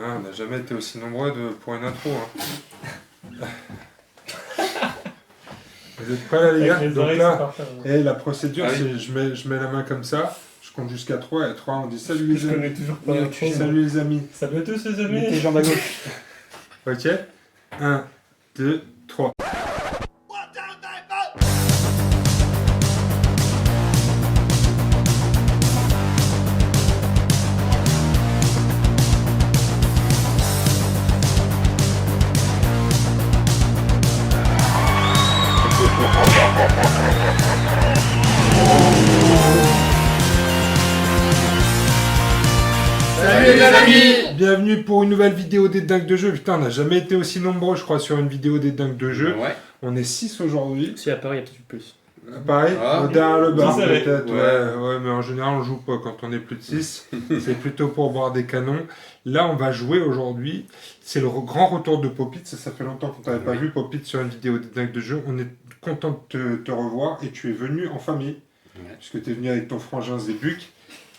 Ah, on n'a jamais été aussi nombreux pour une intro. Hein. Vous êtes prêts là les gars? Donc là, la procédure c'est je mets la main comme ça, je compte jusqu'à 3 et 3 on dit salut les amis. Je connais toujours pas salut les amis. Salut à tous les amis. Mettez les jambes à gauche. Ok, 1, 2, 3. Salut les amis. Bienvenue pour une nouvelle vidéo des dingues de jeu. Putain, on n'a jamais été aussi nombreux, je crois, sur une vidéo des dingues de jeu. Ouais. On est 6 aujourd'hui. Si à Paris, il y a peut-être plus. Pareil, derrière le bar Vous peut-être. savez. Ouais, mais en général, on joue pas quand on est plus de 6. C'est plutôt pour boire des canons. Là, on va jouer aujourd'hui. C'est le grand retour de Popit. Ça fait longtemps qu'on t'avait pas vu, Popit, sur une vidéo des dingues de jeu. On est content de te revoir et tu es venu en famille. Ouais. Puisque tu es venu avec ton frangin Zébuc.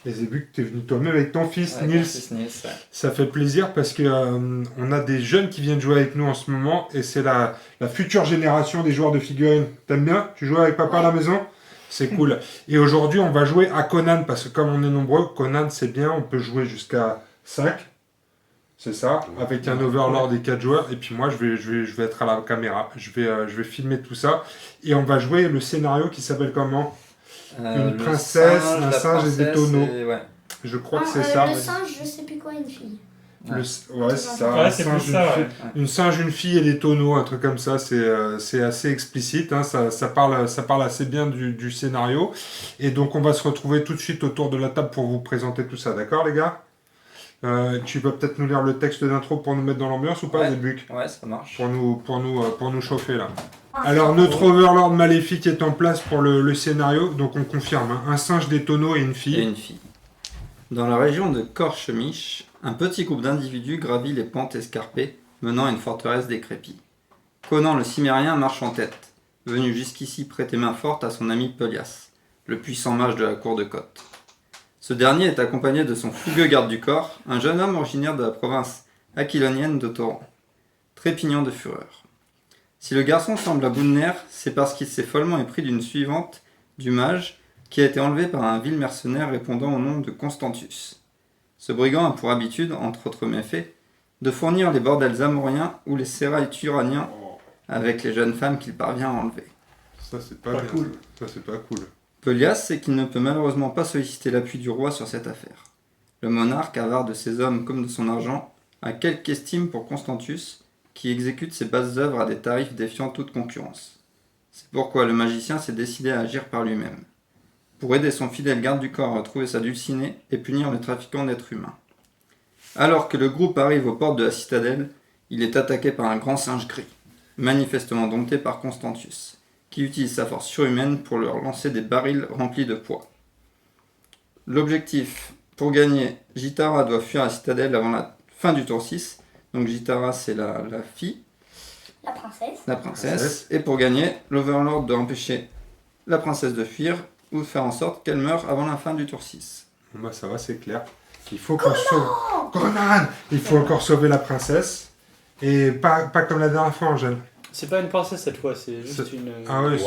Et Zébuc, tu es venu toi-même avec ton fils Ouais, Nils. Nils, ouais. Ça fait plaisir parce que on a des jeunes qui viennent jouer avec nous en ce moment et c'est la future génération des joueurs de figurines. T'aimes bien? Tu joues avec papa à la maison? C'est cool. Et aujourd'hui, on va jouer à Conan parce que comme on est nombreux, Conan c'est bien, on peut jouer jusqu'à 5. C'est ça, avec un overlord et 4 joueurs. Et puis moi, je vais être à la caméra. Je vais filmer tout ça. Et on va jouer le scénario qui s'appelle comment? Une princesse, un singe et des tonneaux. Ouais. Je crois que c'est ça. Le singe, je sais plus quoi, une fille. Ouais, c'est ça. Ouais, Un c'est singe, plus ça, une ouais. Une singe, une fille et des tonneaux, un truc comme ça, c'est assez explicite, hein, ça parle assez bien du scénario. Et donc on va se retrouver tout de suite autour de la table pour vous présenter tout ça, d'accord les gars? Tu vas peut-être nous lire le texte d'intro pour nous mettre dans l'ambiance ou pas, Zébuc? Ouais, ça marche. Pour nous chauffer là. Alors notre Overlord maléfique est en place pour le scénario, donc on confirme, hein, un singe, des tonneaux et une fille. Et une fille. Dans la région de Korchemich, un petit groupe d'individus gravit les pentes escarpées menant à une forteresse décrépite. Conan le Cimérien marche en tête, venu jusqu'ici prêter main forte à son ami Pelias, le puissant mage de la cour de Côte. Ce dernier est accompagné de son fougueux garde du corps, un jeune homme originaire de la province aquilonienne de Toran, trépignant de fureur. Si le garçon semble à bout de nerfs, c'est parce qu'il s'est follement épris d'une suivante du mage qui a été enlevé par un vil mercenaire répondant au nom de Constantius. Ce brigand a pour habitude, entre autres méfaits, de fournir les bordels amoriens ou les sérails turaniens avec les jeunes femmes qu'il parvient à enlever. Ça c'est pas bien, cool. Ça c'est pas cool. Pelias sait qu'il ne peut malheureusement pas solliciter l'appui du roi sur cette affaire. Le monarque, avare de ses hommes comme de son argent, a quelque estime pour Constantius, qui exécute ses basses œuvres à des tarifs défiant toute concurrence. C'est pourquoi le magicien s'est décidé à agir par lui-même, pour aider son fidèle garde du corps à retrouver sa dulcinée et punir le trafiquant d'êtres humains. Alors que le groupe arrive aux portes de la citadelle, il est attaqué par un grand singe gris, manifestement dompté par Constantius, qui utilise sa force surhumaine pour leur lancer des barils remplis de poids. L'objectif, pour gagner, Jitara doit fuir la citadelle avant la fin du tour 6, donc Jitara c'est la fille, La princesse, et pour gagner, l'Overlord doit empêcher la princesse de fuir ou faire en sorte qu'elle meure avant la fin du tour 6. Bon bah ça va, c'est clair. Il faut qu'on sauve... Conan! Il faut encore sauver la princesse, et pas comme la dernière fois, Angèle. C'est pas une princesse cette fois, c'est juste une. Ah ouais,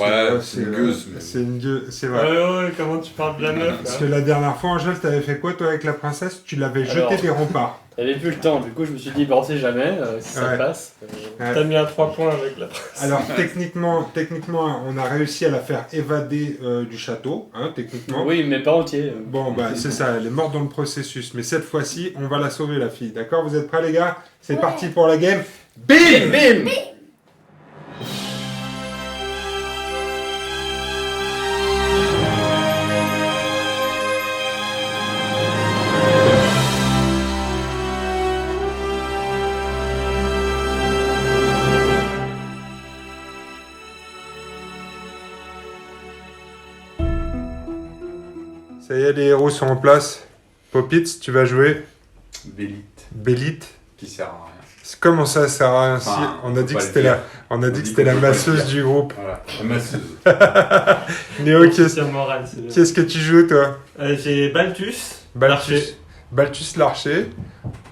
c'est une gueuse. C'est une gueuse, c'est vrai. Ouais, comment tu parles de la meuf Parce là que la dernière fois, Angèle, t'avais fait quoi toi avec la princesse? Tu l'avais jeté des remparts. T'avais plus le temps, du coup je me suis dit, bah on sait jamais si ça passe. T'as mis un 3 points avec la princesse. Alors techniquement, on a réussi à la faire évader du château, hein, techniquement. Oui, mais pas entier. Bon bah c'est ça, elle est morte dans le processus. Mais cette fois-ci, on va la sauver la fille. D'accord? Vous êtes prêts les gars? C'est parti pour la game. Bim! Bim! Ça y est, les héros sont en place. Popitz, tu vas jouer. Bélite. Qui sert à rien. Comment ça sert à rien? Enfin, on a dit que c'était la masseuse du groupe. Voilà, la masseuse. Néo, C'est moral, c'est qu'est-ce que tu joues toi? J'ai Balthus. Balthus. Balthus l'archer.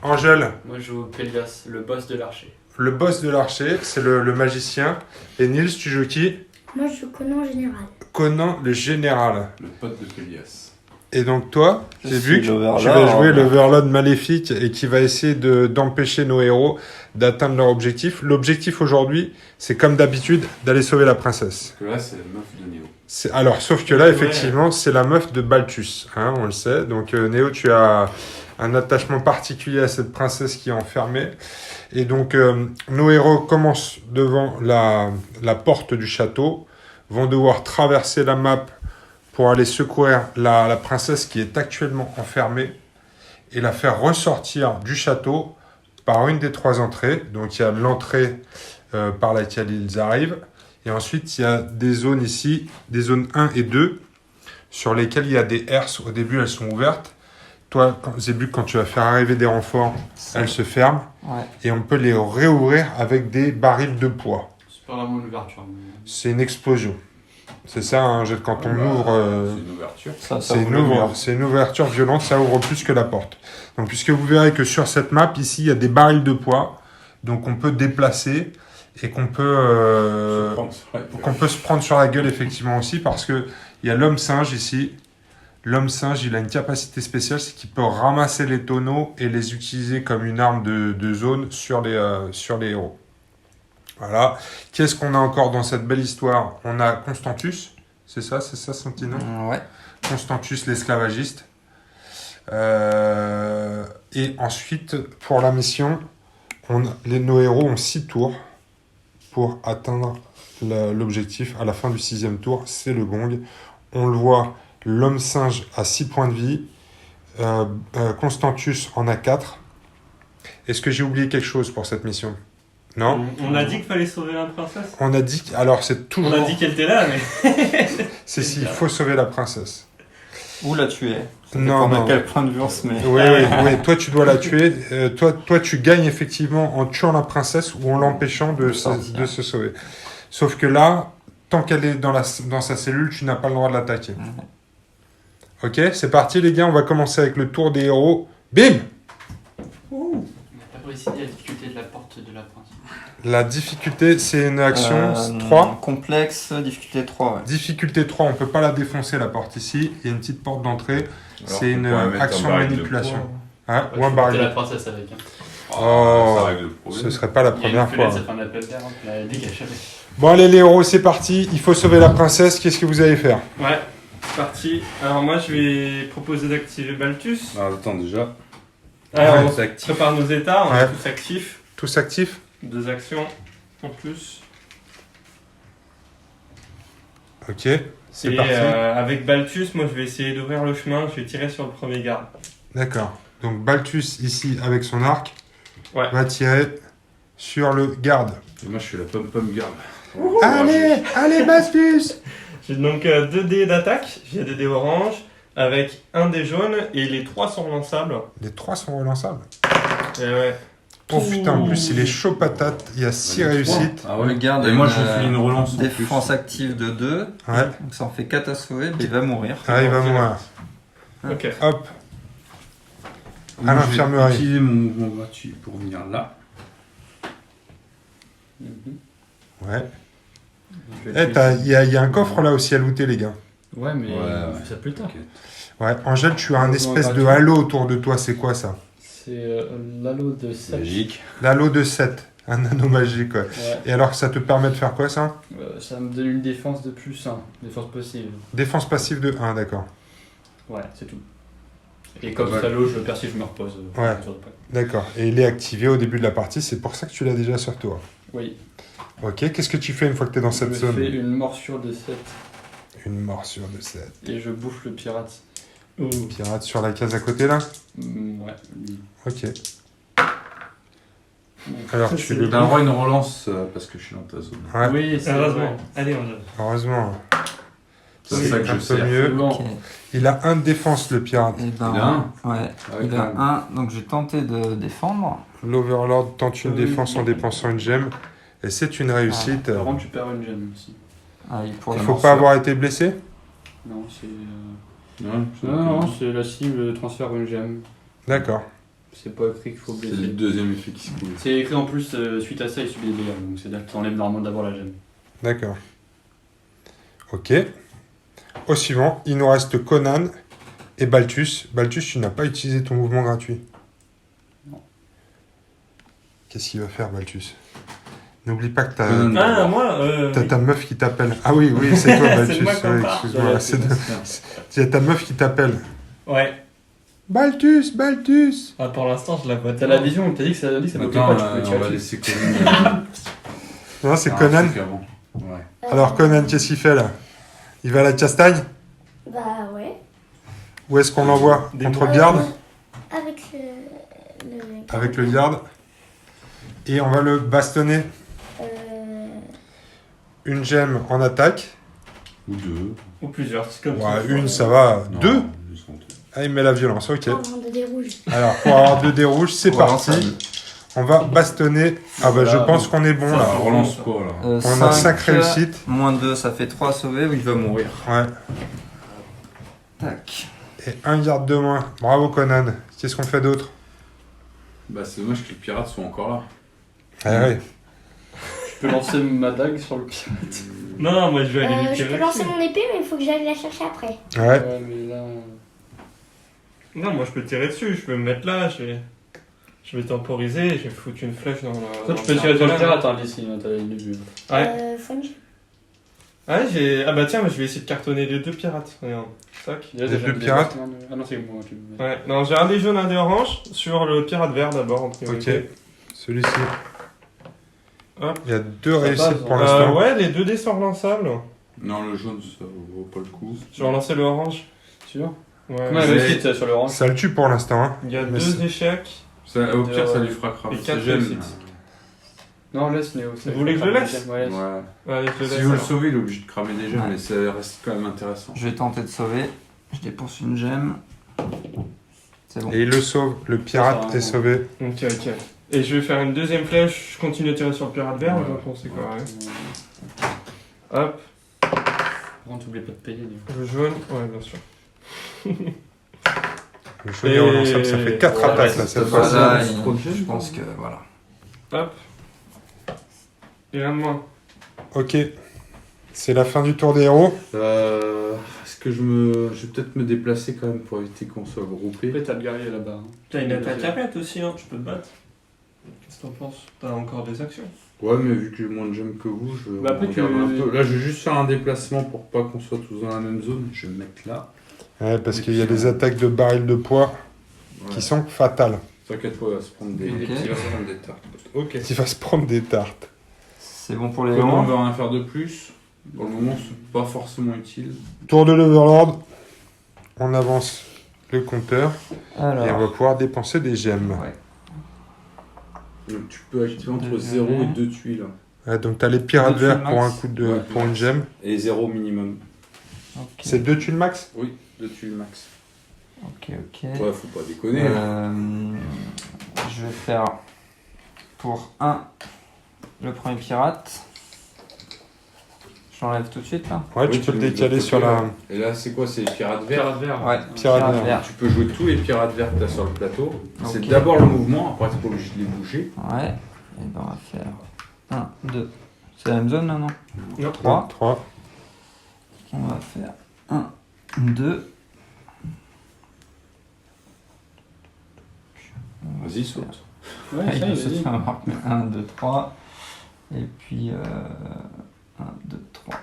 Angèle, Moi je joue Pélias, le boss de l'archer. le boss de l'archer, c'est le magicien. Et Nils, tu joues qui? Moi, je joue Conan général. Conan le général. Le pote de Pélias. Et donc toi, Je j'ai suis vu que l'Overlord. tu vas jouer l'Overlord maléfique et qui va essayer d'empêcher nos héros d'atteindre leur objectif. L'objectif aujourd'hui, c'est comme d'habitude d'aller sauver la princesse. Parce que là, c'est la meuf de Néo. Alors, sauf que là, effectivement, c'est la meuf de Balthus, hein, on le sait. Donc, Néo, tu as un attachement particulier à cette princesse qui est enfermée. Et donc, nos héros commencent devant la porte du château, vont devoir traverser la map pour aller secourir la princesse qui est actuellement enfermée et la faire ressortir du château par une des 3 entrées. Donc, il y a l'entrée par laquelle ils arrivent. Et ensuite, il y a des zones ici, des zones 1 et 2, sur lesquelles il y a des herses. Au début, elles sont ouvertes. Toi, Zébu, quand tu vas faire arriver des renforts, elles se ferment. Ouais. Et on peut les réouvrir avec des barils de poids. C'est pas vraiment une ouverture. C'est une explosion. C'est ça, hein, quand on ouvre... C'est une ouverture. Ça c'est une ouverture violente, ça ouvre plus que la porte. Donc, puisque vous verrez que sur cette map, ici, il y a des barils de poids. Donc, on peut déplacer et qu'on peut se prendre sur la gueule, effectivement, aussi, parce qu'il y a l'homme singe ici. L'homme singe, il a une capacité spéciale, c'est qu'il peut ramasser les tonneaux et les utiliser comme une arme de zone sur les héros. Voilà. Qu'est-ce qu'on a encore dans cette belle histoire? On a Constantus, c'est ça son petit nom? Ouais. Constantus l'esclavagiste. Et ensuite, pour la mission, nos héros ont 6 tours pour atteindre l'objectif. À la fin du 6e tour, c'est le gong. On le voit, l'homme singe a 6 points de vie. Constantus en a 4. Est-ce que j'ai oublié quelque chose pour cette mission? Non? On a dit qu'il fallait sauver la princesse. On a dit... Alors, c'est toujours... On a dit qu'elle était là, mais... C'est si, il faut sauver la princesse. Ou la tuer. Ça Non, dépend non. de quel point de vue on se met. Oui, toi tu dois la tuer. Toi tu gagnes effectivement en tuant la princesse ou en l'empêchant de se sauver. Sauf que là, tant qu'elle est dans sa cellule, tu n'as pas le droit de l'attaquer. Ok, c'est parti les gars, on va commencer avec le tour des héros. Bim! On n'a pas précisé la difficulté de la porte de la princesse. La difficulté, c'est une action 3. Complexe, difficulté 3, ouais. Difficulté 3, on peut pas la défoncer la porte ici. Il y a une petite porte d'entrée. Alors, C'est une on pourrait mettre action un de baril de manipulation. poids. Hein, Ouais, ou un faut baril. porter la princesse avec. Hein. Oh, ça règle le problème. Ce serait pas la Il y a une première fois. fenêtre, ça fait un appel d'air, hein, la dégage jamais. Bon allez les héros, c'est parti. Il faut sauver la princesse. Qu'est-ce que vous allez faire? Ouais, c'est parti. Alors moi je vais proposer d'activer Balthus. Ah, attends, déjà. Alors, Ouais, on c'est actif. prépare nos états, on Ouais. est tous actifs. Tous actifs? 2 actions en plus. Ok. C'est Et parti. avec Balthus, moi je vais essayer d'ouvrir le chemin, je vais tirer sur le premier garde. D'accord. Donc Balthus ici avec son arc Ouais. va tirer sur le garde. Et moi, je suis la pom-pom girl. Allez Balthus! J'ai donc 2 dés d'attaque, j'ai des dés orange, avec un dé jaune et les 3 sont relançables. Les 3 sont relançables. Et ouais. Oh putain, en plus il est chaud patate. Il y a 6 réussites. Ah Le ouais. garde Et a moi, une, je fais une relance en plus. défense active de 2. Ouais. Donc ça en fait 4 à sauver, mais il va mourir. Ah, il va mourir. Ok. Hop. Moi, À je vais l'infirmerie. utiliser mon gratuit pour venir là. Ouais. Il y a un coffre là aussi à looter les gars. Ouais, mais Ouais, on ouais. fait ça plus tard. T'inquiète. Ouais. Angèle, tu as un Non, espèce de gratuit. halo autour de toi. C'est quoi ça? C'est l'halo de 7. Magique. L'halo de 7. Un anneau magique, ouais. Ouais. Et alors ça te permet de faire quoi ça? Ça me donne une défense de plus 1, défense passive. Défense passive de 1, d'accord. Ouais, c'est tout. Et comme Ouais. ça, l'eau, je le perds si je me repose. Ouais. D'accord. Et il est activé au début de la partie, c'est pour ça que tu l'as déjà sur toi. Oui. Ok, qu'est-ce que tu fais une fois que tu es dans Je cette me zone? fais une morsure de 7 Une morsure de 7. et je bouffe le pirate. Pirate sur la case à côté là? Ouais. Ok. Alors tu C'est le T'as le droit à une relance parce que je suis dans ta zone. Ouais, Oui, c'est Heureusement. vrai. Allez, on a. heureusement. C'est Oui, ça que un je peu sais. mieux. C'est bon. Ok. Il a 1 de défense le pirate. Et ben, Il a un. Ouais, Ah ouais, il quand a même. 1, donc j'ai tenté de défendre. L'Overlord tente une défense en dépensant une gemme. Et c'est une réussite. Par contre, tu perds une gemme aussi. Ah, il pourrait Il faut morsure. pas avoir été blessé? Non, c'est. Non, Non, c'est la cible transfère une gemme. D'accord. C'est pas écrit qu'il faut C'est le blesser. deuxième effet qui se coule. C'est écrit en plus, suite à ça, il subit des dégâts. Donc c'est-à-dire que t'enlèves normalement d'abord la gemme. D'accord. Ok. Au suivant, il nous reste Conan et Balthus. Balthus, tu n'as pas utilisé ton mouvement gratuit. Non. Qu'est-ce qu'il va faire, Balthus? N'oublie pas que Conan. Ah, moi t'as ta meuf qui t'appelle. Ah oui, oui, c'est toi, C'est Balthus. de moi qu'on Ouais, parle. excuse-moi. Il y a ta meuf qui t'appelle. Ouais. Balthus, Balthus. Ah, pour l'instant, je la vois. T'as la vision, t'as dit que ça bloquait Attends, pas, tu pouvais on tirer va dessus. laisser Conan. Non, c'est faire un Conan. truc avant. Ouais. Alors, Conan, qu'est-ce qu'il fait là? Il va à la castagne? Bah ouais. Où est-ce qu'on l'envoie? Des Contre Euh, Biard? Avec le... Avec le Yard. Et on va le bastonner. Euh, Une gemme en attaque. Ou deux. Ou plusieurs, c'est comme Ouais, ça. une, ça va. Non, Deux? deux sont deux. Ah, il met la violence, ok. en de dés rouges. Alors, pour avoir 2 dés rouges, c'est Voilà, parti. ça- On va bastonner. Ah bah, je Voilà. pense qu'on est bon Ça là. va. On relance quoi là? On a 5 réussites. Moins 2, ça fait 3 sauvés ou il va mourir. Ouais. Tac. Et 1 yard de moins. Bravo, Conan. Qu'est-ce qu'on fait d'autre? Bah c'est dommage que les pirates soient encore là. Ah ouais. Je peux lancer ma dague sur le pirate. Non, non, moi je vais aller lui Je tirer peux lancer dessus. mon épée, mais il faut que j'aille la chercher après. Ouais. Ouais, mais là. Non, moi je peux tirer dessus, je peux me mettre là, je vais temporiser, je vais foutre une flèche dans la. Toi, tu peux tirer sur le pirate, hein, d'ici, hein, t'as les vues. Ouais. Fungi. Ouais, j'ai. Ah bah tiens, mais je vais essayer de cartonner les 2 pirates. Regarde. Tac. Il y a Les déjà deux des pirates. dés. Ah non, c'est moi qui me. Ouais, non, j'ai un dé jaune, un dé orange sur le pirate vert d'abord en priorité. Ok. Celui-ci. Hop. Il y a 2 Ça réussites passe, pour hein. l'instant. Ouais, les 2 dés sont relançables. Non, le jaune ça vaut pas le coup. Je vais relancer le orange. Sûr Ouais. Combien de réussites sur l'orange? Ça le tue pour l'instant. Hein. Il y a Mais 2 échecs. Ça, au pire, ça lui fera cramer. Et quatre sa gemme. réussites. Non, laisse Néo. Vous voulez que je le laisse? Ouais, laisse. Ouais. Allez, je le Si laisse. vous le alors. sauvez, il est obligé de cramer des gemmes, Ouais. mais ça reste quand même intéressant. Je vais tenter de sauver. Je dépense une gemme. C'est bon. Et il le sauve. Le pirate Ça, est sauvé. Ok, ok. Et je vais faire une deuxième flèche, je continue à tirer sur le pirate vert, Ouais. donc on sait quoi, ouais. Hop, Par contre, t'oublies pas de payer, Néo. le jaune, ouais, bien sûr. Le jaune est relançable. Ça fait 4 Ouais, attaques là c'est cette pas fois-ci. ça. Voilà, c'est trop de gemme, je quoi. pense que voilà. Hop. Et un de moins. Ok. C'est la fin du tour des héros. Est-ce que je vais peut-être me déplacer quand même pour éviter qu'on soit groupé. Après, t'as le guerrier là-bas. hein. T'as une attaque à mettre aussi, hein, tu peux te battre. Qu'est-ce que t'en penses? T'as encore des actions. Ouais, mais vu que j'ai moins de gemmes que vous, je Bah, après, regarde tu- un peu. Là, je vais juste faire un déplacement pour pas qu'on soit tous dans la même zone. Je vais me mettre là. Ouais, parce qu'il y a des attaques de barils de poids Ouais. qui sont fatales. T'inquiète pas, il va se prendre des, Ok. il va se prendre des tartes. Ok. Il va se prendre des tartes. C'est bon pour les Comment on héros. va rien faire de plus? Pour le moment, c'est pas forcément utile. Tour de l'Overlord. On avance le compteur et on va Alors, pouvoir dépenser des gemmes. ouais. Donc, tu peux activer entre Deux 0 et gemmes. 2 tuiles. Ouais, donc t'as les pirates Deux verts tuiles pour un max. coup de Ouais, pour une max. gemme. Et 0 minimum. Ok. C'est 2 tuiles max. Oui, 2 tuiles max. Ok, ok. Ouais, faut pas déconner. hein. Je vais faire pour 1 le premier pirate. Je l'enlève tout de suite là. Ouais, Oui, tu peux le mets de décaler l'autre sur côté, la. là. Et là, c'est quoi? C'est les pirates verts. Pirate vert. Ouais, Pirate vert. Tu peux jouer tous les pirates verts que tu as sur le plateau. C'est Ok. d'abord le mouvement, après tu pas obligé de les bouger. Ouais. Et ben on va faire 1, 2. C'est la même zone là, non? Non. 3. 3. On va faire 1, 2. Vas-y, saute. Ouais, Il ça, va il se vas-y. faire marquer 1, 2, 3. Et puis 1, 2, 3.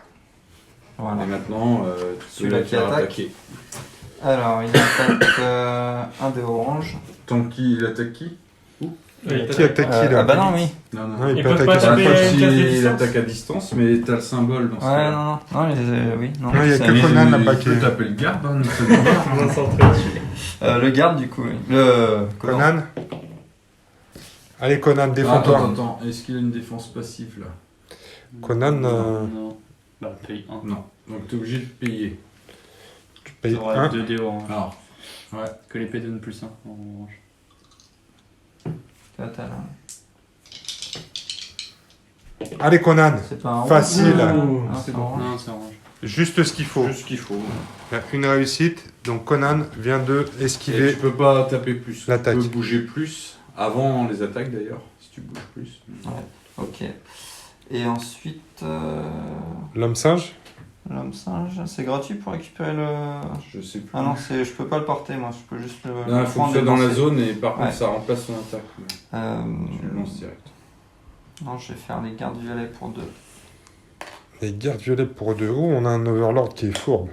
Voilà. Et maintenant, tu peux Celui-là la qui faire attaque. attaquer. Alors, il attaque un des oranges. Tant qu'il attaque qui? Qui attaque qui là? Ah bah non, oui. Non, non. Non, il Ils peut peuvent pas attaquer taper sur à le une poste. case de Il distance. attaque à distance, mais t'as le symbole dans ce Ouais, cas-là. non, non, oui, non. Non, il y a c'est- que Mais Conan là-bas tu qui peux est. taper le garde, hein, c'est bon. On va s'entrer dessus. Le garde, du coup, oui. Le Conan. Allez Conan, Attends, défends-toi. attends, est-ce qu'il a une défense passive là? Conan, Non. Bah, paye 1. Non, donc t'es obligé de payer. tu payes T'auras 1. 2 dés orange. Alors, ouais. Que l'épée donne plus 1 en orange. Fatal, hein. Allez Conan. C'est pas un rouge. Facile. Non, Ouh, c'est bon. Non, c'est orange. Juste ce qu'il faut. Juste ce qu'il faut. Il y a une réussite. Donc Conan vient de Et esquiver. tu peux pas taper plus. L'attaque. Tu peux bouger plus. Avant les attaques d'ailleurs, si tu bouges plus. Ok. Et ensuite, L'homme singe. l'homme singe, c'est gratuit pour récupérer le... Je sais plus. Ah non, je peux pas le porter, moi. Je peux juste le Non, il faut que tu sois dans la zone et par contre Ouais. ça remplace son attaque. Tu le lances direct. Non, je vais faire les gardes violets pour 2. Les gardes violets pour 2. Oh, on a un Overlord qui est fourbe.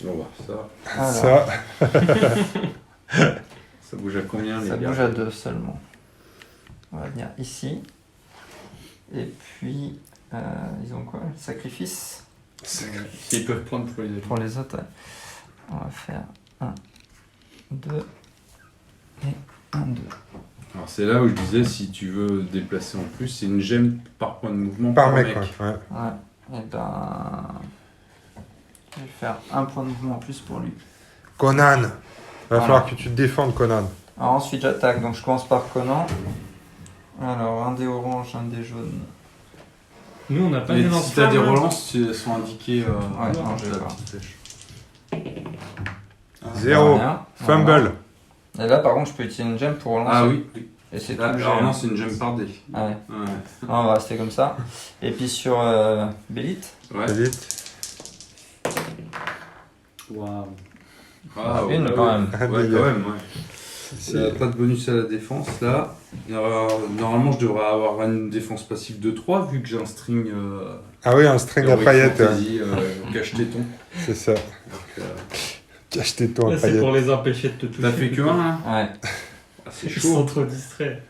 On va voir ça. Alors, Ça, Ça bouge à combien les ça gars bouge à 2 seulement. On va venir ici. Et puis, ils ont quoi? Le sacrifice S'ils peuvent prendre pour les pour les autres. Ouais. On va faire 1, 2 et 1, 2. Alors c'est là où je disais si tu veux déplacer en plus, c'est une gemme par point de mouvement par mec, ouais. Ouais. Ouais. Et ben, je vais faire un point de mouvement en plus pour lui. Conan. Va Voilà. falloir que tu te défendes, Conan. Alors ensuite j'attaque, donc je commence par Conan. Alors un dé orange, un dé jaune. Nous, on n'a pas Et des si t'as des lance-flammes, hein. relances, elles sont indiquées. Ouais, non, je vais la voir. petite flèche. 0. Rien. Fumble. Voilà. Et là par contre je peux utiliser une gemme pour relancer. Ah oui. Et c'est tout Là, le alors jet, non, hein. c'est une gemme par dé. Ah ouais. Ouais. Non, on va rester comme ça. Et puis sur Bélite. Ouais. Vite. Waouh. Ah, Une ouais, quand ouais. même. Ah, Ouais, dégâts. quand même, ouais. Il n'y a pas de bonus à la défense là. Normalement, je devrais avoir une défense passive de 3 vu que j'ai un string. Ah oui, un string à Heroic paillettes. Fantasy, cache-téton. C'est ça. Donc, Cache tes tons à Là, c'est paillettes. pour les empêcher de te toucher. T'as fait que 1 hein Ouais. Ah, c'est Ils sont chaud. trop distraits.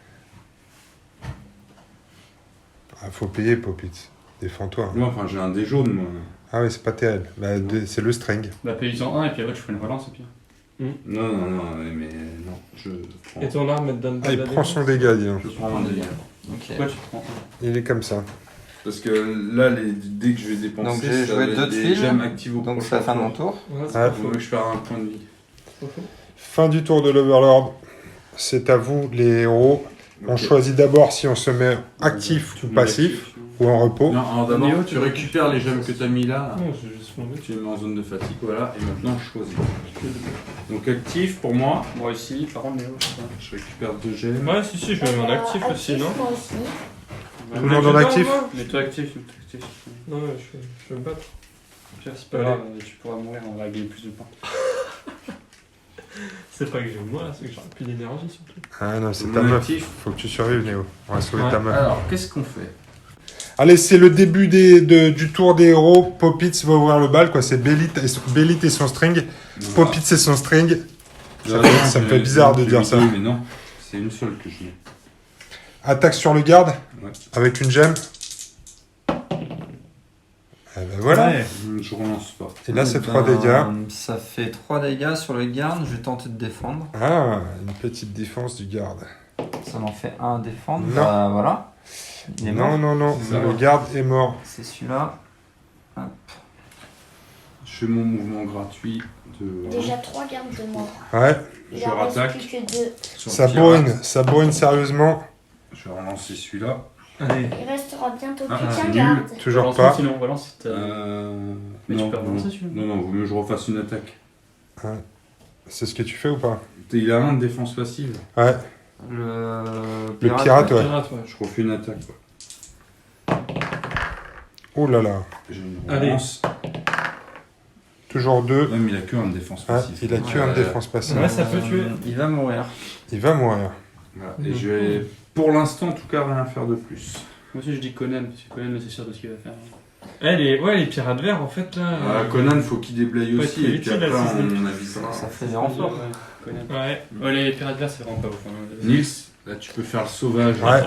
Ah, faut payer, Popit. Défends-toi. Moi, enfin, j'ai un dé jaune, moi. Ah oui, c'est pas terrible. Bah, c'est le string. Bah, paye-en un et puis après, tu fais une relance et puis. Non, mais non, je prends. Et ton arme, elle te donne pas Ah, de il la prend défense son dégât, dis donc. Je prends un dégât. Ok. Pourquoi tu prends un? Il est comme ça. Parce que là, dès que je vais dépenser, Donc, j'ai ça joué va être deux de des fil. gemmes actives au Donc c'est la fin de mon tour. Ouais, c'est Ah, pas Faut faux. que je fasse un point de vie. C'est pas faux. Fin du tour de l'Overlord. C'est à vous, les héros. On Ok. choisit d'abord si on se met actif ou passif, ou en repos. Non, alors Néo, d'abord, tu tu récupères les gemmes que tu as mis là. Non, j'ai juste mon but. Tu les mets en zone de fatigue, voilà. Et maintenant, je choisis. Donc actif pour moi. Moi aussi, par contre, Néo, je sais pas. Je récupère 2 gemmes. Ouais, si, je mets mon actif aussi, non? Moi aussi. Tout le monde en actif. Mais toi actif, Non, je veux me battre. Pire, c'est pas grave, tu pourras mourir, on va gagner plus de points. C'est pas que je moi, c'est que j'aurai plus d'énergie surtout. Ah non, c'est Mon ta meuf. actif. Faut que tu survives, Néo. On va sauver Ouais. ta meuf. Alors, qu'est-ce qu'on fait? Allez, c'est le début du tour des héros. Popitz va ouvrir le bal, quoi. C'est Bélite et son string. Popitz et son string. Ça me fait bizarre de dire ça. Mais non, c'est une seule que je mets. Attaque sur le garde. Ouais. Avec une gemme. Et ben voilà. Ouais. Je relance pas. Et là, c'est Eh 3 ben, dégâts. Ça fait 3 dégâts sur le garde. Je vais tenter de défendre. Ah, une petite défense du garde. Ça m'en fait un à défendre. Non. Bah, voilà. Il est mort. Non. C'est ça. Le garde est mort. C'est celui-là. Je fais mon mouvement gratuit de. Déjà 3 gardes de mort. Ouais. Il Je en reste rattaque. plus que 2. Sur Ça le pirate. bourrine sérieusement. Je vais relancer celui-là. Allez. Il restera bientôt Ah, plus c'est qu'un nul. garde. Toujours Relance pas. sinon, relance si t'as. Mais tu non, peux non, relancer celui-là. non, vaut mieux que je refasse une attaque. C'est ce que tu fais ou pas? Il a un de défense passive. Ouais. Le pirate, ouais. Pirate, ouais. Je refais une attaque. Ouais. Oh là là. J'ai une Allez. relance. Toujours 2. Ouais, mais il a que un de défense Ah, passive. il a tué un de défense passive. Ouais, ça peut tuer. Il va mourir. Il va mourir. Voilà. Et je vais, pour l'instant, en tout cas, rien faire de plus. Moi aussi, je dis Conan, parce que Conan, c'est sûr de ce qu'il va faire. Les pirates verts, en fait, là. Conan, faut qu'il déblaye Ouais, aussi. c'est Et puis utile, après, là, c'est on avisera. Ça fait des renforts. Conan. Ouais. Ouais, les pirates verts, c'est vraiment pas ouf. hein. Nils, là, tu peux faire le sauvage. Ouais.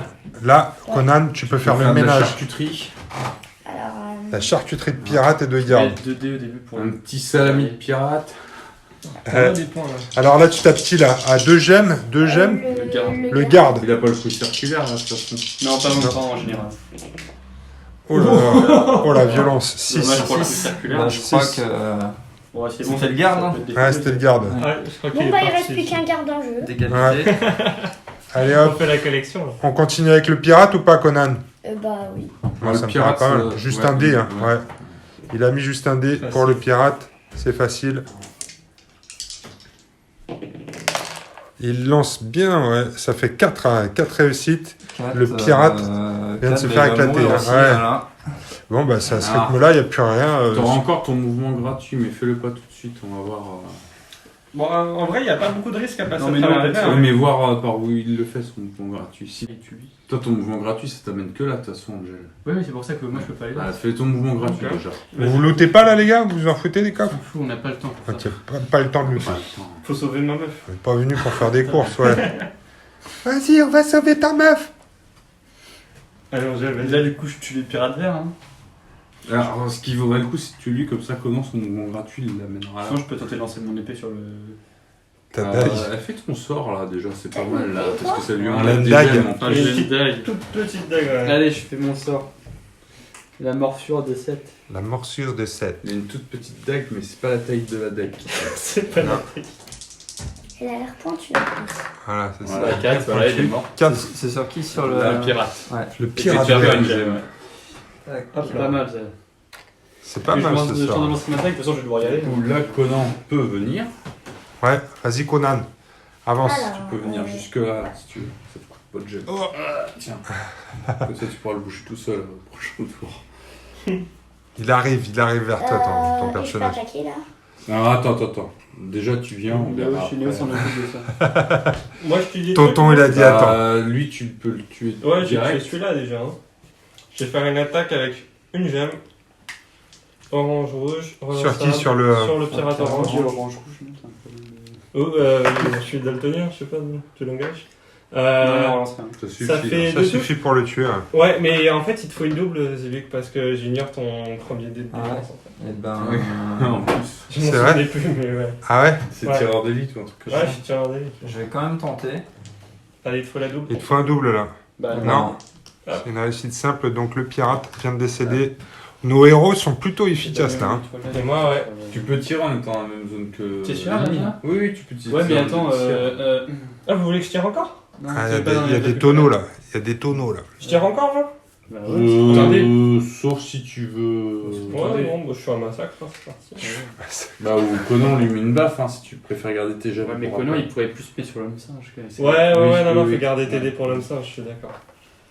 Là, Conan, tu peux faire le de la ménage. charcuterie. Alors, La charcuterie de pirate et de Il y a garde. 2D au début pour Un petit salami de pirate. On a des points, là. Alors là, tu tapes qui là? À 2 gemmes? 2 gemmes? Le garde. Il a pas le truc circulaire, là, de toute façon. Non, pas longtemps en général. Oh là là. Oh la violence. 6. Dommage pour le coup Six. circulaire. Bah, je crois Six. que... Ouais, c'est C'était le garde, hein. Ouais, c'était le garde. Ouais, je crois qu'il Bon, est bah, il parti. reste plus qu'un garde en jeu. Décapité. Allez On hop. fait la collection, là. On continue avec le pirate ou pas, Conan? Bah oui. Moi, le ça me pirate, paraît pas mal. ça- Juste ouais, un dé, hein. ouais. Ouais. Il a mis juste un dé pour le pirate. C'est facile. Il lance bien, ouais. Ça fait 4 réussites. Le pirate vient de se faire éclater. Hein. Ouais. Bon, bah, c'est à ce rythme-là, il n'y a plus rien. T'auras encore ton mouvement gratuit, mais fais-le pas tout de suite, on va voir. Bon, en vrai, il n'y a pas beaucoup de risques à passer Non, mais à travers non, les verres, Oui, hein. mais voir par où il le fait, son mouvement gratuit. Si. Et tu vis. Toi, ton mouvement gratuit, ça t'amène que là, de toute façon, Angèle. Oui, mais c'est pour ça que moi je peux pas aller là. Ah, fais ton mouvement gratuit Ok. déjà. Vous vous lootez pas là, les gars? Vous vous en foutez des On coffres? s'en fout, on n'a pas le temps. pour ça. Ok, pas le temps de looter. Pas le temps. Faut sauver ma meuf. On n'est pas venu pour faire des courses, ouais. Vas-y, on va sauver ta meuf. Allez, Angèle, vas-y. Là, du coup, je tue les pirates verts. Hein. Alors, ce qui vaudrait le coup, c'est que tu lui, comme ça, comment son mouvement gratuit, il l'amènera là. Sinon, je peux tenter de lancer mon épée sur le. Ta dague. Fais ton sort là, déjà, c'est pas mal là, parce que ça lui On a enlève une des dague. gemmes en Ah, plus. j'ai une dague. Toute petite dague, ouais. Allez, je fais mon sort. La morsure de 7. La morsure de 7. Il y a une toute petite dague, mais c'est pas la taille de la dague. C'est pas notre truc. Elle a l'air pointue. Voilà, c'est Voilà. ça. 4, voilà, il est mort. 4. C'est sur qui? Sur le. Le pirate. Ouais. Le Et pirate tu as vert. une gemme. C'est pas mal ça. C'est pas mal ce Je suis en soir. avance ma dague, de toute façon, je vais devoir y aller. Où là, Conan peut venir. Ouais, vas-y Conan. Avance. Alors, Tu peux venir jusque là si tu veux. Ça te coûte pas de gemme. Oh. Tiens. Comme ça, tu pourras le boucher tout seul au prochain tour. Il arrive vers toi, ton et je peux personnage. attaquer là. Alors, attends. Déjà, tu viens, on verra. Je suis né après. s'en occupe de ça. Moi, je te dis. Tonton, il a dit attends. Lui, tu peux le tuer Ouais, j'ai tué direct. celui-là déjà. Hein. Je vais faire une attaque avec une gemme. Orange, rouge. Sur qui? Sur le. Sur le pirate orange. Orange rouge, non, c'est un peu- Oh, je suis daltonien, je sais pas, tu langage. Non, non, c'est un- Ça suffit. Ça fait- Ça deux suffit pour le tuer. Hein. Ouais, mais en fait, il te faut une double, Zéluc, parce que j'ignore ton premier dé de Ah ouais. défense. En fait. Et ben. Oui. En plus, Je m'en C'est vrai souvenais plus, mais ouais. Ah ouais? c'est Ouais. tireur d'élite ou un truc comme Ouais, ça. je suis tireur d'élite. Je vais quand même tenter. Allez, il te faut la double. Il te faut un double là. Bah, Non. C'est une réussite simple, donc le pirate vient de décéder. Nos héros sont plutôt efficaces là. Hein. Et moi, ouais. Tu peux tirer en étant dans la même zone que. T'es sûr, là, là Oui, tu peux tirer. Ouais, mais attends, Ah, vous voulez que je tire encore? non, Ah, c'est pas dans il y a les des tonneaux là. Il y a des tonneaux là. Je tire encore, moi? Bah ouais, attendez. Sauf si tu veux. Ouais, non, bah, je suis un massacre, hein, c'est parti. Bah, ou Conan lui met une baffe hein, si tu préfères garder tes gemmes. Ouais, mais pour Conan, après. il pourrait plus se mettre sur l'homme singe. Ouais, non, oui. faut garder tes dés pour l'homme singe, je suis d'accord.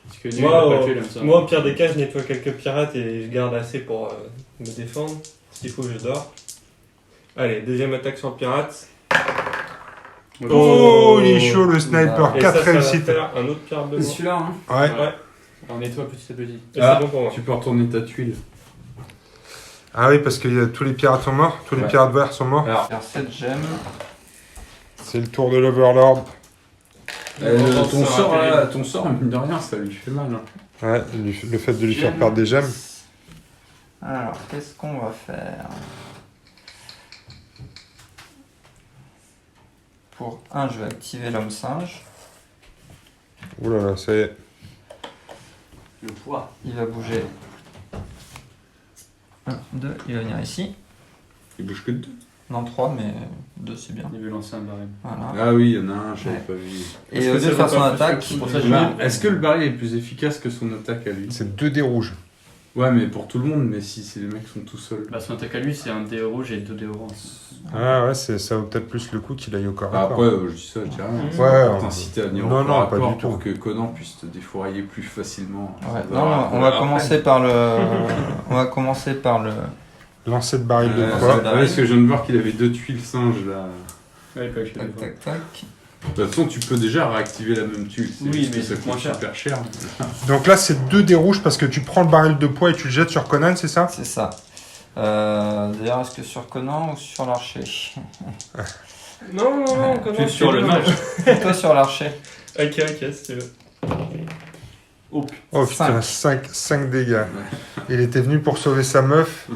Parce que lui, Moi, il a pas tué l'homme singe. Moi, au pire des cas, je nettoie quelques pirates et je garde assez pour me défendre. S'il faut, je dors. Allez, deuxième attaque sur le pirate. Oh, il est chaud le sniper. Et 4 ça va réussites. faire un autre pirate de C'est moi. celui-là, hein. Ouais. Ouais, On nettoie petit à petit. et Ah. c'est bon pour moi. Tu peux retourner ta tuile. Ah oui, parce que tous les pirates sont morts. Tous les Ouais. pirates verts sont morts. Alors, Faire 7 gemmes. C'est le tour de l'Overlord. ton sort, mine de rien, ça lui fait mal. Hein. Ouais, le fait de lui faire perdre des gemmes. Alors, qu'est-ce qu'on va faire? Pour 1, je vais activer l'homme singe. Ouh là là, ça y est. Le poids. Il va bouger. 1, 2, il va venir ici. Il bouge que de deux. Non, 3, mais 2 c'est bien. Il veut lancer un barème. Voilà. Ah oui, il y en a un, j'avais Ouais. pas vu. Et Est-ce au que lieu ça de faire vaut son pas plus attaque, que pour ça, le j'ai coup mis- Bah, est-ce que le baril est plus efficace que son attaque à lui? C'est 2 dés rouges. Ouais, mais pour tout le monde, mais si les mecs sont tout seuls. Bah, son attaque à lui, c'est un dé rouge et 2 dés orange. Ah ouais, ça vaut peut-être plus le coup qu'il aille au corps à Après, corps. je dis ça, je dis rien. Ouais, Ça va pas on- t'inciter à venir Non, au corps non, à pas corps du tout. pour que Conan puisse te défourailler plus facilement. Ouais, Ça non, va, on va après. commencer par le. On va commencer par le. Lancer de baril de Ouais, poids. ouais, parce que je viens de voir qu'il avait 2 tuiles singes là. Ouais, il peut acheter des Tac, poids. tac, tac. De toute façon, tu peux déjà réactiver la même tuile. C'est Oui, juste mais que ça c'est moins coûte cher. super cher. Donc là, c'est 2 dés rouges parce que tu prends le baril de poids et tu le jettes sur Conan, c'est ça? C'est ça. D'ailleurs, est-ce que sur Conan ou sur l'archer? Non, comment Plus sur le mage. Plutôt sur l'archer. Ok, si tu veux. Oh, Oh putain, 5 dégâts. Il était venu pour sauver sa meuf.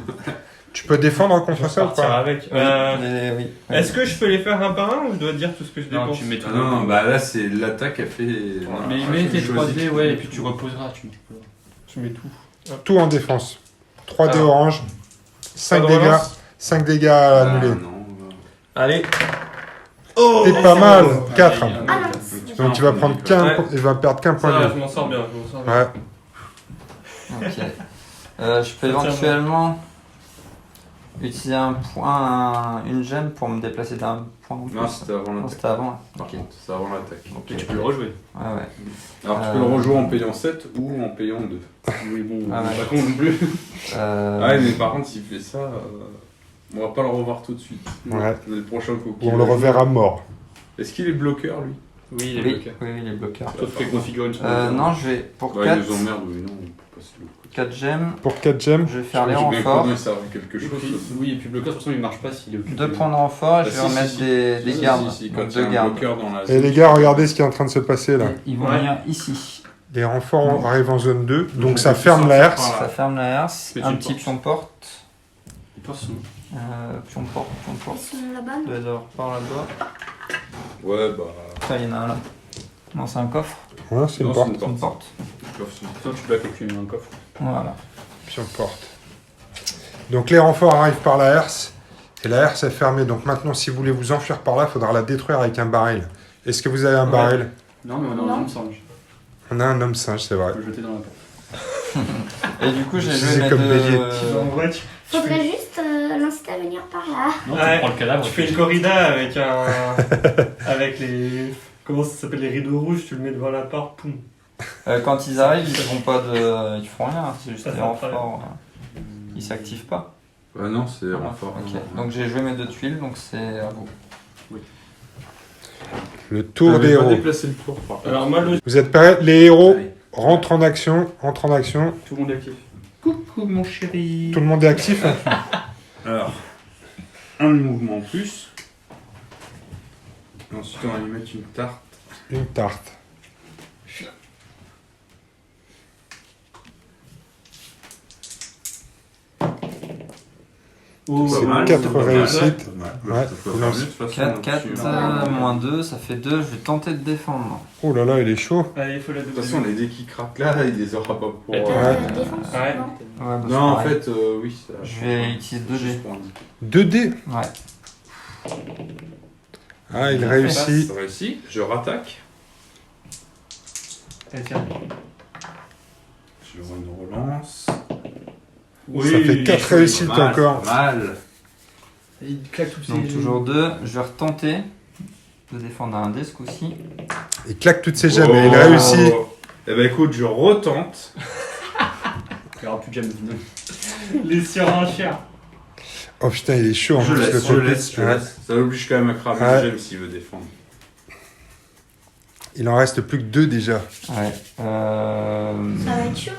Tu peux défendre contre ça ou Partir pas? avec. Oui. Est-ce que je peux les faire un par un ou je dois dire tout ce que je non, dépense? tu mets tout. Ah non, bah là, c'est l'attaque a fait. Mais Voilà, mets tu tes choisis 3 qui dés, tu ouais, mets. et puis tu reposeras. Tu mets. Je mets tout. Tout en défense. 3 dés Alors. orange. 5 Pas de dégâts. relance. 5 dégâts Ah, annulés. non, Allez. T'es pas mal. 4. Ah non. Donc tu vas prendre il va perdre qu'un Ça point de va, vie. je m'en sors bien. Je m'en sors bien. Ouais. Ok. Je peux éventuellement Utiliser un point, une gemme pour me déplacer d'un point en plus. Non, c'était avant Non, l'attaque. c'était avant. Par Ok. contre, c'est avant l'attaque. Et tu peux le rejouer. Ouais, ouais. Alors tu peux le rejouer en payant 7 ou en payant 2. Oui, bon, Ah ouais. pas con non plus. Ouais, mais par contre, s'il fait ça, on va pas le revoir tout de suite. Ouais. C'est le prochain coup. On le reverra mort. Est-ce qu'il est bloqueur, lui? Oui, il est Oui, bloqué. oui, il est bloqueur. Sauf que nos figurines sont Non, je vais pour Bah, 4, il nous emmerde, oui, non, on peut pas se le coup. 4 gemmes, Pour 4 gemmes, je vais faire les J'ai bien renforts. connu, ça aurait quelque Et chose. puis, ça. oui, et puis bloqueur, de toute façon, il marche pas s'il est occupé. 2 points de renfort, et je Ah, vais si, remettre si, des Si, gardes. si, Donc quand il y 2 a un gardes. bloqueur dans la et zone. les gars, regardez ce qui est en train de se passer là. Et ils vont Ouais. venir ici. Les renforts arrivent en zone 2, donc on ça peut ferme sortir la herse. par là. Ça ferme la herse. Mais tu Un le petit portes. pion porte. Il pense son. Pion porte. Ils sont là-bas, Il doit y avoir par là-bas. Ouais, bah. Là, il y en a un là. Non, c'est un coffre. Ouais, c'est une Non, porte. c'est C'est une porte. Sinon, tu bloques avec un coffre. Voilà. Puis on porte. Donc les renforts arrivent par la herse. Et la herse est fermée. Donc maintenant, si vous voulez vous enfuir par là, il faudra la détruire avec un baril. Est-ce que vous avez un Ouais. baril? Non, mais on a Non. un homme singe. On a un homme singe, c'est vrai. On peut le jeter dans la porte. Et du coup, j'ai Utilisé joué mes comme deux... bélier. En vrai, Faudrait juste l'inciter à venir par là. Non, Ouais. tu prends le cadavre. tu fais une corrida avec un. avec les. Comment ça s'appelle? Les rideaux rouges, tu le mets devant la porte, poum. Quand ils arrivent, ils font pas de... Ils font rien, c'est juste Ça des fait un problème. renforts. Ils s'activent pas. Ouais, non, c'est Voilà. renfort. Ok. non. Donc j'ai joué mes 2 tuiles, donc c'est à vous. Le tour T'avais des pas héros. déplacé le tour, par contre. Alors, moi, le. Vous êtes prêts? Les héros Allez. rentrent en action. Entrent en action. Tout le monde est actif. Coucou, mon chéri. Tout le monde est actif. Alors, un mouvement en plus. Ensuite, on va lui mettre une tarte. Une tarte. Oh, C'est Pas mal, 4 c'est pas mal. réussites. Pas mal. Ouais, Ça peut faut faire lancer. mieux, de toute façon, 4, 4, là-dessus. moins 2, ça fait 2. Je vais tenter de défendre. Oh là là, il est chaud. Allez, il faut la De doubler. toute façon, les dés qui craquent là, il les aura pas pour. Ouais. Défense, Ouais. non Ouais, bah, c'est Non, en pareil. fait, oui. Ça, Je vais utiliser 2 Juste G. pour indiquer. 2 dés. Ouais. Ah, il Bien réussit. Ça réussit. Je rattaque. Allez, tiens. Je vois une relance. Oui, Ça fait 4 Pas réussites mal, encore. pas mal. Il claque tous Donc ses- toujours 2. Je vais retenter de défendre un dé ce coup-ci. Il claque toutes ses gemmes et il Oh. réussit. Eh ben écoute, je retente. Il n'y aura plus de gemmes final. Les surenchères. Oh putain, il est chaud en Je plus le laisse, je Popit. laisse, je Ouais. laisse. Ça l'oblige quand même à cramer Ouais. une gemme s'il veut défendre. Il en reste plus que 2 déjà. Ouais. Ça va être chaud.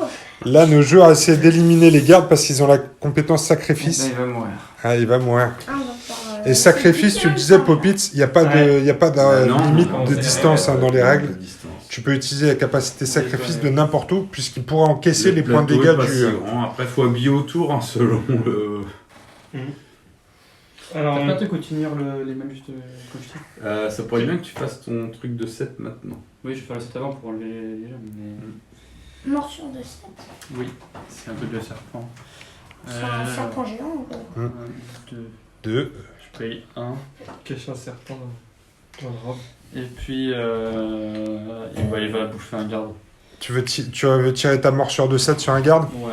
Là, nos joueurs essaient d'éliminer les gardes parce qu'ils ont la compétence Là, sacrifice. il va mourir. Ah, il va mourir. Ah, on va pouvoir, Et sacrifice, tu le disais, Popitz, il n'y a pas de, Ouais. y a pas de Ah non, limite non, de c'est distance hein, dans les de règles. distance. Tu peux utiliser la capacité sacrifice de n'importe où, puisqu'il pourra encaisser Le les points de plateau est dégâts pas du. si grand. Après, il faut habiller autour hein, selon le. Alors, T'as pas de continuer les mêmes juste quand je dis. Ça pourrait bien que tu fasses ton truc de 7 maintenant. Oui, je vais faire le 7 avant pour enlever les gemmes, mais. Morsure de 7. Oui, c'est un peu de serpent. Sur un serpent géant ou quoi? 1, 2, 2. je paye 1. cache un serpent dans la robe. Et puis, il va bouffer un garde. Tu veux tirer ta morsure de 7 sur un garde? Ouais.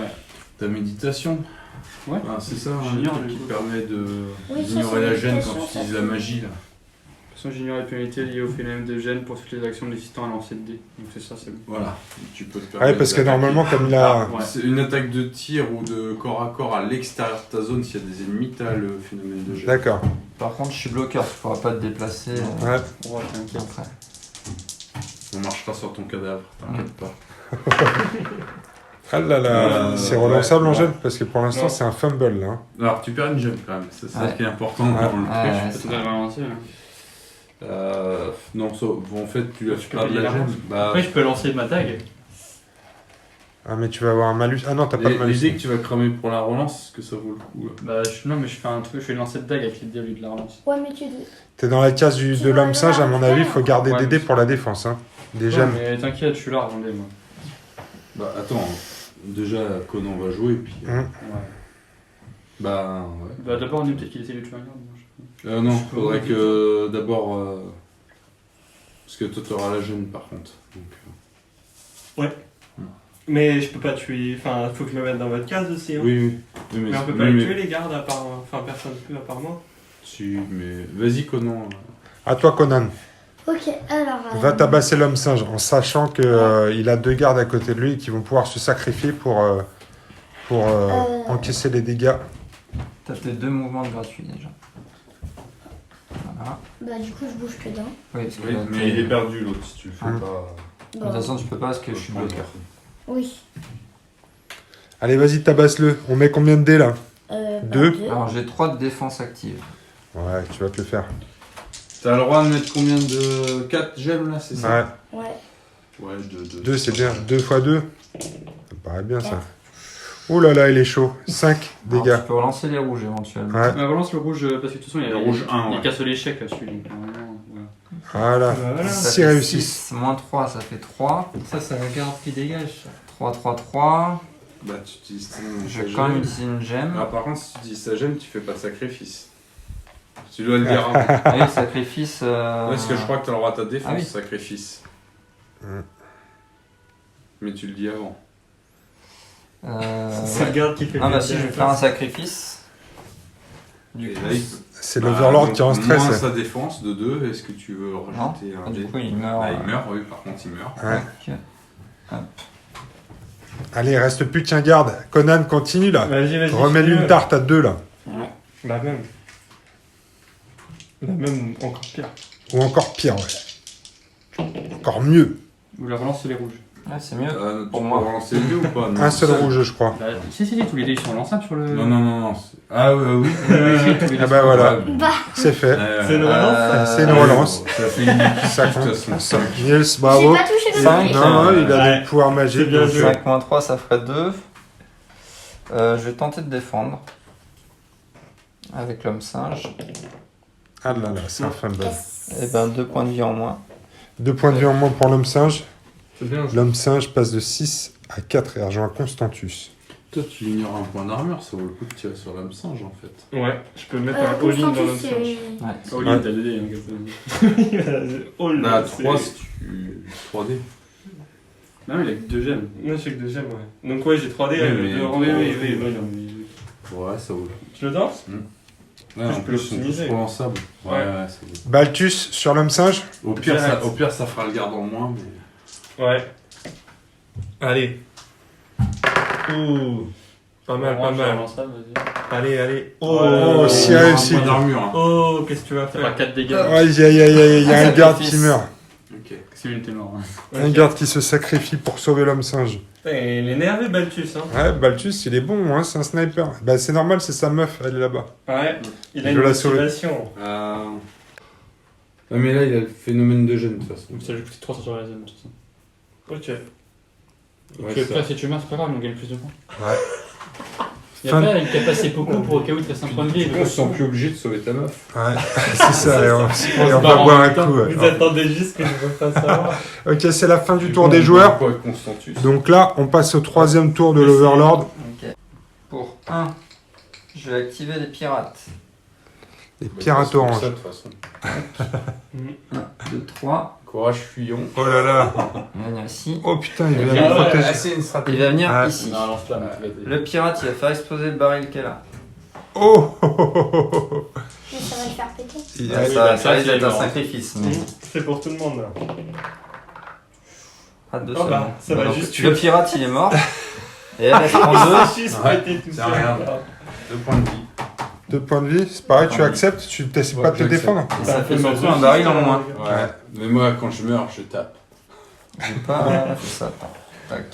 Ta méditation. Ouais. Ah, c'est ça, un J'ignore, truc du qui coup. permet Oui, ça, d'ignorer c'est la gêne méditation, quand tu ça, utilises c'est- la magie là. De toute façon, j'ignore les pénalités liées au phénomène de gêne pour toutes les actions nécessitant un lancer de dés. Donc c'est ça, c'est bon. Voilà. Tu peux te Ouais, permettre parce que d'attaquer. normalement, comme il a. Ouais. C'est une attaque de tir ou de corps à corps à l'extérieur de ta zone, s'il y a des ennemis, t'as le phénomène de gêne. D'accord. Par contre, je suis bloqueur, tu pourras pas te déplacer Ouais. Ouais, t'inquiète. après. On marchera sur ton cadavre, t'inquiète pas. Ah là là, c'est relançable ouais. en gêne, parce que pour l'instant, Non. c'est un fumble là. Alors tu perds une gemme quand même, c'est ça Ouais. qui est important Ouais. dans le Ouais, truc. Ça devrait ralentir. Non, ça, bon, en fait, tu la Tu peux perds de payer la la gemme. rente. Bah, Après, je peux lancer ma dague. Ah, mais tu vas avoir un malus. Ah non, t'as pas de malus. l'idée que tu vas cramer pour la relance, est-ce que ça vaut le coup là Bah, non, mais je fais un truc, je fais lancer de dague avec l'idée au lieu de la relance. Ouais, mais tu. T'es dans la case de l'homme singe, à mon avis, il faut garder Ouais, des mais dés c'est- pour la défense. Hein. Des Ouais, gemmes. mais t'inquiète, je suis là, regardez moi. Bah attends, déjà Conan va jouer, puis. Hum. Ouais. Bah ouais. Bah, d'abord, on dit peut-être qu'il essaie de tuer un garde. Non, Je peux faudrait vous que d'abord. Parce que toi t'auras la gêne par contre. Donc, Mais je peux pas tuer. Enfin, faut que je me mette dans votre case aussi. Hein. oui, oui. Mais on peut pas les tuer les gardes à part. Enfin, personne peut à part moi. Si, mais vas-y, Conan. À toi, Conan. Ok, alors. Va tabasser l'homme singe en sachant que il a 2 gardes à côté de lui qui vont pouvoir se sacrifier pour encaisser les dégâts. T'as tes 2 mouvements de gratuit déjà. Voilà. Bah, du coup, je bouge que d'un. Oui, parce que Oui, là, mais t'es- il est perdu l'autre si tu le fais Hum. pas. De toute façon, tu peux pas parce que je suis bloqueur. Oui. Allez, vas-y, tabasse-le. On met combien de dés là? Deux. Deux. Alors j'ai 3 de défense active. Ouais, tu vas te le faire. T'as le droit de mettre combien de 4 gemmes là, c'est ça? Ouais, Ouais. Ouais, 2. 2 c'est bien. 2 x 2. Ça me paraît bien ça. Oh là là, il est chaud. 5 Alors, dégâts. tu peux relancer les rouges éventuellement. Ouais, Relance le rouge parce que de toute façon il y a Le rouge 1, il ouais. casse l'échec là-dessus. Donc normalement, voilà. voilà. Voilà. Ça 6 fait réussissent. 6, moins 3, ça fait 3. Ça, c'est un garde qui dégage. 3, 3, 3. Bah, tu utilises ton. Je ta quand même gemme. utiliser une gemme. Ah, par contre, si tu utilises sa gemme, tu fais pas de sacrifice. Tu dois le dire avant. Ah oui, sacrifice. Parce que je crois que t'as le droit à ta défense, Ah oui. sacrifice. Hum. Mais tu le dis avant. C'est le garde qui fait Ah le bah si, je vais dégât. faire un sacrifice. Et Du coup, là, il- C'est l'Overlord donc, qui est en stress. Moins sa défense de 2, est-ce que tu veux rajouter un du dé? coup il meurt. Ah, il meurt, oui, par contre, il meurt. Ouais. Ok. Allez, il reste plus qu'un garde. Conan, continue là. Vas-y. Remets-lui une tarte à 2 là. La même. La même, encore pire. Ou encore pire, ouais. Encore mieux. Ou la relance les rouges. Ouais, c'est mieux. Tu Pour peux moi. relancer les deux ou pas? Non, Un seul rouge, je crois. Bah, si, tous les dés ils sont lançables sur le. Non. Ah, oui. Ah bah voilà, Bah, c'est fait. C'est une relance. C'est une relance. Ça fait une équipe, Ça de toute compte. façon. Niels, j'ai bravo. pas touché le Cinq. dé. Non, il a Ouais. des pouvoirs magiques. C'est bien donc, joué. 5 moins 3, ça ferait 2. Je vais tenter de défendre. Avec l'homme singe. Ah là là, c'est un fumble. Et ben 2 points de vie en moins. 2 points de vie en moins pour l'homme singe. C'est bien. L'homme singe passe de 6 à 4 et rejoint Constantus. Toi, tu ignores un point d'armure, ça vaut le coup de tirer sur l'homme singe en fait. Ouais, je peux mettre un all-in dans Constantus, l'homme singe. Ouais. Oh, Ouais. t'as 2 dés. All, Là, c'est- 3 si tu. 3D. Non, mais il a que 2 gemmes. Moi, j'ai que 2 gemmes, ouais. Donc, ouais, j'ai 3D. Oui, avec mais- deux Oui. Ouais, ça vaut le coup. Tu le danses? Ouais, Je en peux plus, ils sont tous l'optimiser. relançables. Ouais, Ouais. ça vaut le coup. Baltus sur l'homme singe. Au pire, Direct. ça fera le garde en moins, mais. Ouais. Allez. Ouh. Pas mal, pas mal. Allez. Oh, si un réussi. point d'armure. Hein. Oh, qu'est-ce que tu vas Ça fera faire? 4 dégâts. Aïe, aïe, aïe, aïe, il y a Un un garde qui sacrifice. meurt. Ok. C'est une t'es mort. Un garde qui se sacrifie pour sauver l'homme singe. Putain, il est nerveux, Balthus. Hein. Ouais, Baltus, il est bon, hein, c'est un sniper. Bah, c'est normal, c'est sa meuf, elle est là-bas. Ouais, il a Je une la sauve. motivation. Ouais, mais là, il a le phénomène de gêne de toute façon. Donc ça joue plus 3 sur la zone de toute façon. Ok. Ouais, Puis ça. après, si tu meurs, c'est pas grave, on gagne plus de points. Ouais. Et après, il t'a passé beaucoup pour au cas où il te reste un point de vie. On se sent plus obligé de sauver ta meuf. Ouais, c'est ça, et on va barre en boire un même temps. coup. ouais. Vous attendez juste que je me fasse savoir. Ok, c'est la fin du tour des joueurs. Quoi, Constantus. Donc là, on passe au troisième tour de l'Overlord. Ok. Pour 1, je vais activer les pirates. Les Bah, pirates c'est pour oranges. ça, de toute façon. 1, 2, 3. Courage, fuyons. Oh là là. Il va venir ici. Oh putain, il va Ah nous ouais, protéger. c'est une Il stratégie. va venir Ah. ici. Non, lance-flamme. Le pirate, il va faire exploser le baril qu'elle a. Oh, oh, oh, oh, oh. Mais ça va le faire péter. Il- Ça, oui, ça, bah, ça ça, risque c'est d'être un mort. sacrifice. Mais... C'est pour tout le monde là. Hâte de Oh bah, ça va donc, juste le tuer. pirate, il est mort. Et elle, elle prend 2. C'est juste Ouais, péter tout c'est seul. rien. 2 points de vie. 2 points de vie, c'est pareil, tu acceptes, tu t'essaies Ouais, pas de te j'accepte. défendre. Et ça fait Bah, surtout bah, un baril en juste, moins. Ouais. Mais moi, quand je meurs, je tape. Je vais pas faire ça. Attends. Tac.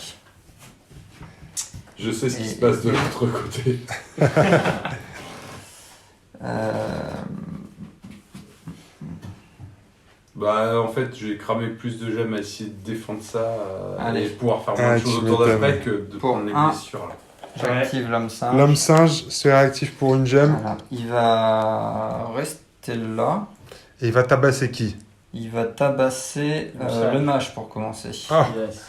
Je sais ce qui se passe de l'autre côté. Bah, en fait, j'ai cramé plus de gemmes à essayer de défendre ça Allez. et pouvoir faire Ah, moins de tu choses autour m'étonnes. d'après que de Pour prendre les un. blessures là. J'active l'homme singe. L'homme singe se réactive pour une gemme Voilà. Il va rester là. et il va tabasser qui? Il va tabasser le mage pour commencer. Ah. Yes.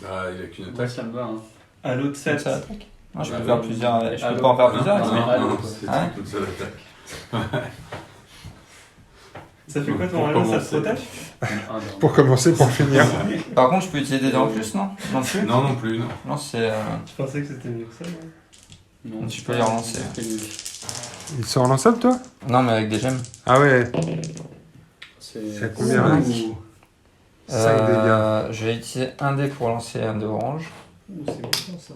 Bah, il a qu'une Ouais, attaque. ça me va. Hein. À l'autre Comme 7. ça, l'attaque. Non, je peux Ah, faire oui. plusieurs. Je Ah, peux pas en faire plusieurs. Non, ici. non, Ah, non, oui. c'est Ah, une seule attaque. Ça fait quoi ton Pour alliance? Ça commencer. te protège? Pour commencer, pour finir. Par contre, je peux utiliser des dés en plus, non? Non plus. Non, non plus, non. Non, c'est. Je pensais que c'était mieux que ça. moi. Non, Tu peux les relancer. Ils sont relançables, toi? Non, mais avec des gemmes. Ah ouais. C'est C'est combien, Ouh. mec 5 dégâts. Je vais utiliser un dé pour lancer un dé orange. C'est bon ça.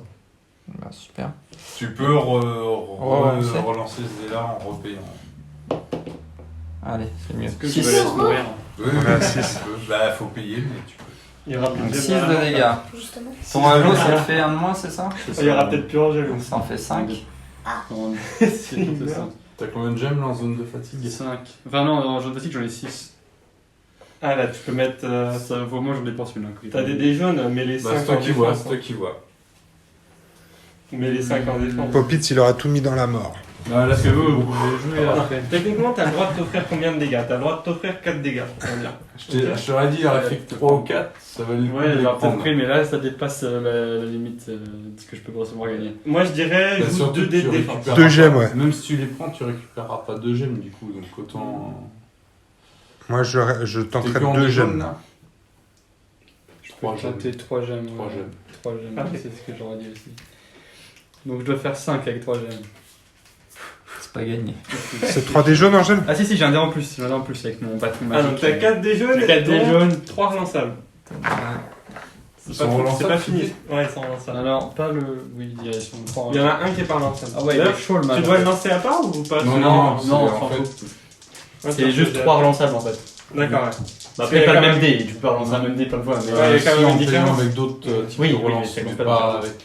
Bah, super. Tu peux relancer. relancer ce dé-là en repayant. Allez, c'est mieux. Est-ce que tu Six. vas laisser mourir? Oui, On est à tu 6. peux. Bah, faut payer, mais tu peux. Il y aura plus Donc de 6 gemmes de là. dégâts. Justement. Ton halo, ça te fait un de moins, c'est ça? Il y aura peut-être plus en gel. Donc ça en fait 5. Non, C'est c'est une ça. T'as combien de gemmes là en zone de fatigue? 5. Enfin, non, en jeu de fatigue, j'en ai 6. Ah là, tu peux mettre. Ça vaut moins, j'en dépense une. T'as des dés jaunes, mais les 5 Bah, c'est toi en qui vois, défense. c'est toi qui vois. Mais les 5 en défense. Popitz, il aura tout mis dans la mort. Bah, là, Parce que vous pouvez jouer après. Techniquement, t'as le droit de t'offrir combien de dégâts? T'as le droit de t'offrir 4 dégâts, on va dire. Je t'aurais dit, il aurait fait que 3 ou 4, ça valait le coup Ouais, de les j'aurais peut-être prendre. pris, mais là, ça dépasse la limite de ce que je peux recevoir gagner. Moi, je dirais Bah, joue surtout 2 que dés tu de défense. récupéreras 2 gemmes, pas- ouais. Même si tu les prends, tu récupéreras pas 2 gemmes du coup, donc autant. Moi, je T'es tenterai que en 2 deux gemmes. là. Je peux 3 gemmes. tenter 3 gemmes. 3 gemmes. 3 gemmes, Ah, c'est ce que j'aurais dit aussi. Donc je dois faire 5 avec 3 gemmes. C'est pas gagné. C'est 3 dés jaunes en gemme? Ah si, j'ai un dé en plus, j'ai un dé en plus avec mon bâton Ah, magique. donc t'as 4 dés jaunes, J'ai 4 dés dont jaunes. 3 relançables. Ils C'est sont pas, c'est relançables, pas tu fini. dis Ouais, ils sont relançables. Alors, pas le... Oui, ils sont 3. Il y en a un qui est pas relançable. Ah ouais, il D'ailleurs, est chaud le tu match. dois le lancer à part ou pas? Non, Non, c'est- non, en s'en fait, fout. Ouais, C'est juste 3 relançables en fait. D'accord, ouais. Bah, il y a après, pas quand le même même- dé, tu peux relancer un même dé plein de fois. Mais Ouais, il y a quand si, même en une payant différence. avec d'autres types Oui, de oui, mais relance, c'est mais pas pas de avec.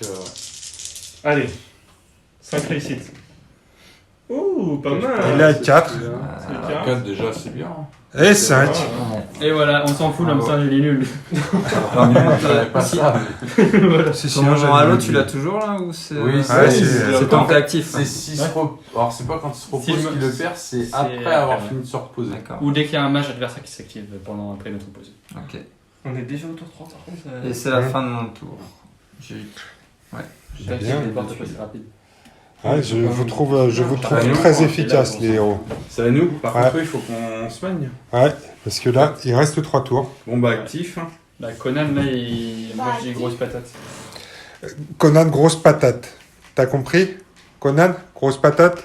Allez. 5 réussites. Ouh, pas mal. Il est à 4. C'est bien. 4 déjà, c'est bien. Et 5. Et voilà, on s'en fout, comme ça, il est nul. J'avais pas ça. mais- Si, Ton halo, tu l'as toujours là ou c'est. Oui, Ouais, c'est c'est- tant que t'es actif. C'est 6 Alors, c'est pas quand il se repose Si je me- qu'il le perd, c'est c'est après avoir après, fini de se reposer. D'accord. Ou dès qu'il y a un match adversaire qui s'active pendant après notre pause. Ok. On est déjà au tour 3 par contre. Et c'est la fin de mon tour. J'ai eu. T'inquiète, bien. les portes passent rapide. Ouais, je vous trouve Ah, nous, très on est efficaces, là, les héros. C'est à nous. Par Ouais. contre, il faut qu'on se magne. Ouais, parce que là, il reste 3 tours. Bon, bah, actif. Hein. Bah, Conan, là, il mange des grosses patates. Conan, grosse patate. T'as compris? Conan, grosse patate.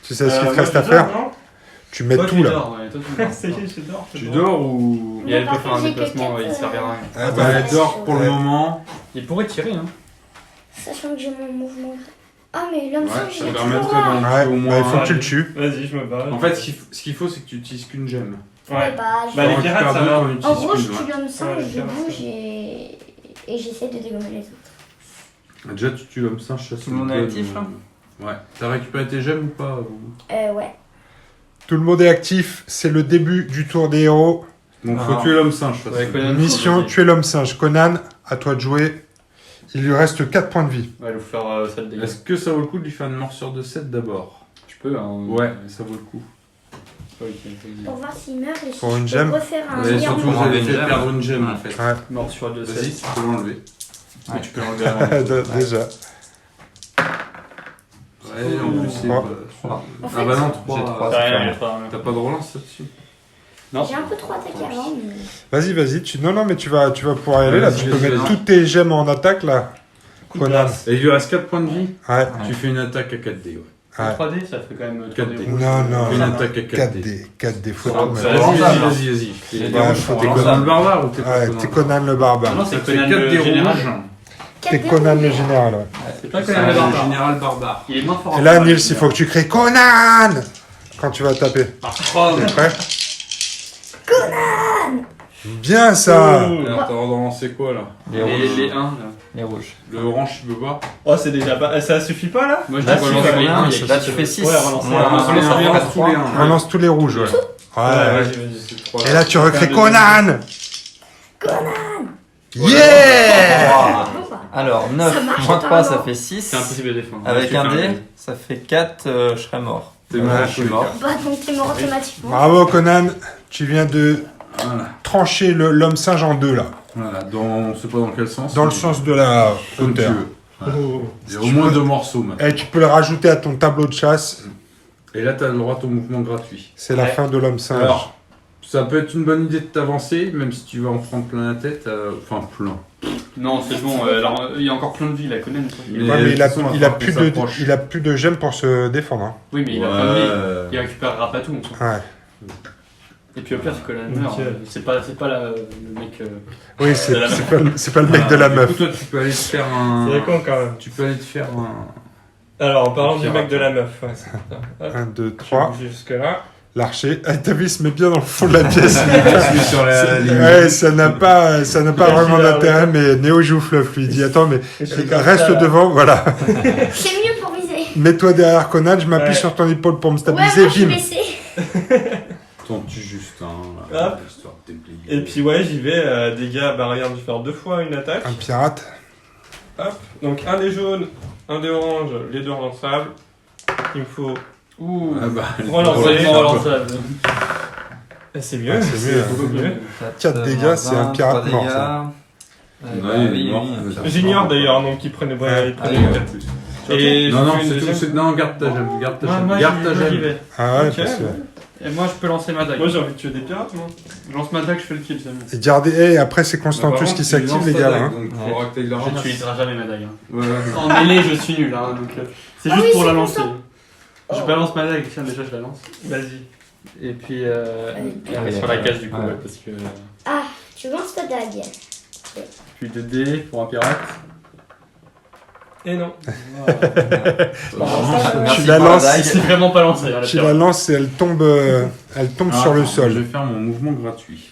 Tu sais ce qu'il te reste à faire? Tu mets Toi, tout tu là. dors, ouais, toi, tu dors. Ça y est, je dors. Tu dors ou. Et elle peut Par faire un contre, j'ai que déplacement, quatre, il servira à rien. Ah Bah, bah, elle dort pour le Ouais. moment. Il pourrait tirer, hein. Sachant que j'ai mon mouvement. Ah, mais l'homme Ouais, singe, ça il est permettrait toujours là. d'en Ouais, tuer au bah, moins. il faut que un. tu le tues. Vas-y, je me bats. En fait, ce qu'il faut, c'est que tu utilises qu'une gemme. Ouais. Ouais, bah, je- Bah, les T'en pirates, récupères ça deux, va. t'en En utilises gros, je qu'une, tue ouais. l'homme Ouais, singe, les je pirates, bouge et j'essaie de dégommer les autres. Déjà, tu tues l'homme singe, ça Tout le monde est actif, là Ouais. T'as récupéré tes gemmes ou pas ou- Ouais. Tout le monde est actif. C'est le début du tour des héros. Donc, Ah. faut tuer l'homme singe. de toute Ouais, façon. Conan, Mission, vas-y. tuer l'homme singe. Conan, à toi de jouer. Il lui reste 4 points de vie. Ouais, il faut faire ça le dégât. Est-ce que ça vaut le coup de lui faire une morsure de 7 d'abord? Tu peux, hein. Ouais, ça vaut le coup. Ok, vas-y. Pour voir s'il meurt et si Pour une je peux gemme. refaire un Et surtout, Pour vous virement. avez enlever fait une perdre gemme. une gemme Ouais. en fait. Ouais, Morsure de Vas-y, 16. tu peux l'enlever. Mais tu peux l'enlever avant. déjà. Ouais, en plus, c'est. Oh. pas- En Ah fait, bah non, J'ai 3. trois. T'as rien, il y a pas. T'as pas de relance là-dessus? Non. j'ai un peu trop attaqué avant, mais. Vas-y. Non, mais tu vas pouvoir y aller là. Vas-y, Tu peux vas-y, mettre vas-y. toutes tes gemmes en attaque là. Conan. Et il lui reste 4 points de vie. Ouais. Tu fais une attaque à 4D, ouais. Ouais. 3D, ça fait quand même 4D. 3D. Non. Fais une attaque à 4D. 4D. 4D. Faut Vas-y, tout mettre. vas-y. Les T'es rouges sont Conan relançables. le barbare ou t'es pas Ouais, Conan t'es Conan le barbare. Non, Ça c'est fait Conan 4 le dés général. rouges. T'es Conan le général, ouais. C'est pas C'est Conan le le barbare. général barbare. Il est moins fort. Et là, Nils, il faut que tu cries Conan quand tu vas taper. T'es prêt? Bien ça! Alors, t'as relancé quoi là? Les rouges. Les 1, là. Les rouges. Le orange, tu peux pas? Oh, c'est déjà pas. Ça suffit pas là? Moi, je Là, dis tu relance fais les rien, 1, là, tu fais 6. Ouais, relancer. Moi, Relancer on les en un, relance tous les 3. uns. Relance tous les rouges, ouais. Ouais. Vas-y. Et là, tu recris Conan! Bon, Yeah! bah. Alors, Ça 9 marche moins 3, ça apparemment. fait 6. C'est impossible de défendre. Avec Tu un fais dé, dé. ça fait 4, je serais mort. T'es mort, Je suis mort. Bah, donc t'es mort automatiquement. Bravo, Conan. Tu viens de Voilà. trancher l'homme singe en deux, là. Voilà, on sait pas dans quel sens. Dans le mais sens de la comme tu hauteur. veux. Voilà. Oh. Il y a au moins 2 morceaux maintenant. Et tu peux le rajouter à ton tableau de chasse. Et là, t'as le droit à ton mouvement gratuit. C'est la Ouais. fin de l'homme singe. Alors, Ça peut être une bonne idée de t'avancer, même si tu vas en prendre plein la tête. Enfin, plein. Non, c'est bon, alors, il y a encore plein de vie, la connaît. Mais Ouais, mais de toute façon, il a qu'on plus s'approche. il a plus de gemmes pour se défendre. Hein. Oui, mais il a plein de vie. Il récupérera pas tout, on s'en fout. Ouais. Et puis au pire, c'est que la meurt. Nickel. C'est pas le mec. Oui, c'est pas le mec de la Du meuf. coup, toi, tu peux aller te faire un. C'est con quand même. Tu peux aller te faire un. Alors, en parlant du Pirate. mec de la meuf, ouais, c'est ça. Hop, 1, 2, je vais 3. bouger jusque-là. L'archer. Ah, t'as vu, il se met bien dans le fond de la pièce. Celui sur la ligne. Ouais, ça n'a pas vraiment Là, d'intérêt, mais Néo joue fluff lui dit attends, mais Je fais reste ça, là. devant, voilà. C'est mieux pour viser. Mets-toi derrière Conan, je m'appuie Ouais. sur ton épaule pour me Ouais, stabiliser, moi je suis bim. blessée. Tente-tu juste un. Hop. Histoire de déblayer. Et puis ouais, j'y vais, dégâts, barrière de faire 2 fois une attaque. Un pirate. Hop, donc un des jaunes, un des oranges, les deux relançables. Il me faut... Ouh, Ah bah, Relancer. complètement relançable. C'est mieux. Ah, c'est mieux. beaucoup mieux. 4 dégâts, c'est un pirate mort, ça. Ouais, il est mort. J'ignore d'ailleurs, donc il prenait... Ouais, il prenait Allez, 4. Et Non, je non, fais une c'est tout. deuxième. Non, garde ta gemme. Garde ta gemme. Moi, Garde ta j'y gemme. vais. Ah ouais, Ok, parce que... Et moi, je peux lancer ma dague. Moi j'ai envie de tuer des pirates, moi. Je lance ma dague, je fais le kill, c'est bon. Et gardez, après c'est Constantus Par qui contre, s'active lance les ta gars. dague, Hein. Donc, il faudra que t'ailles la Je ramasser. n'utiliserai jamais ma dague. Hein. Ouais. En mêlée, je suis nul, hein, donc c'est Ah juste oui, pour c'est la pour lancer. ça. Je balance ma dague, tiens, déjà je la lance. Vas-y. Et puis, Allez. sur la cage du coup, Ouais. ouais, parce que. Ah, tu lances ta dague. Puis 2 dés pour un pirate. Et non. Merci Tu la pour la lances. dague. C'est vraiment pas lancé, hein, la Tu pirate. la lances et elle tombe Ah, sur le attends, sol. Je vais faire mon mouvement gratuit.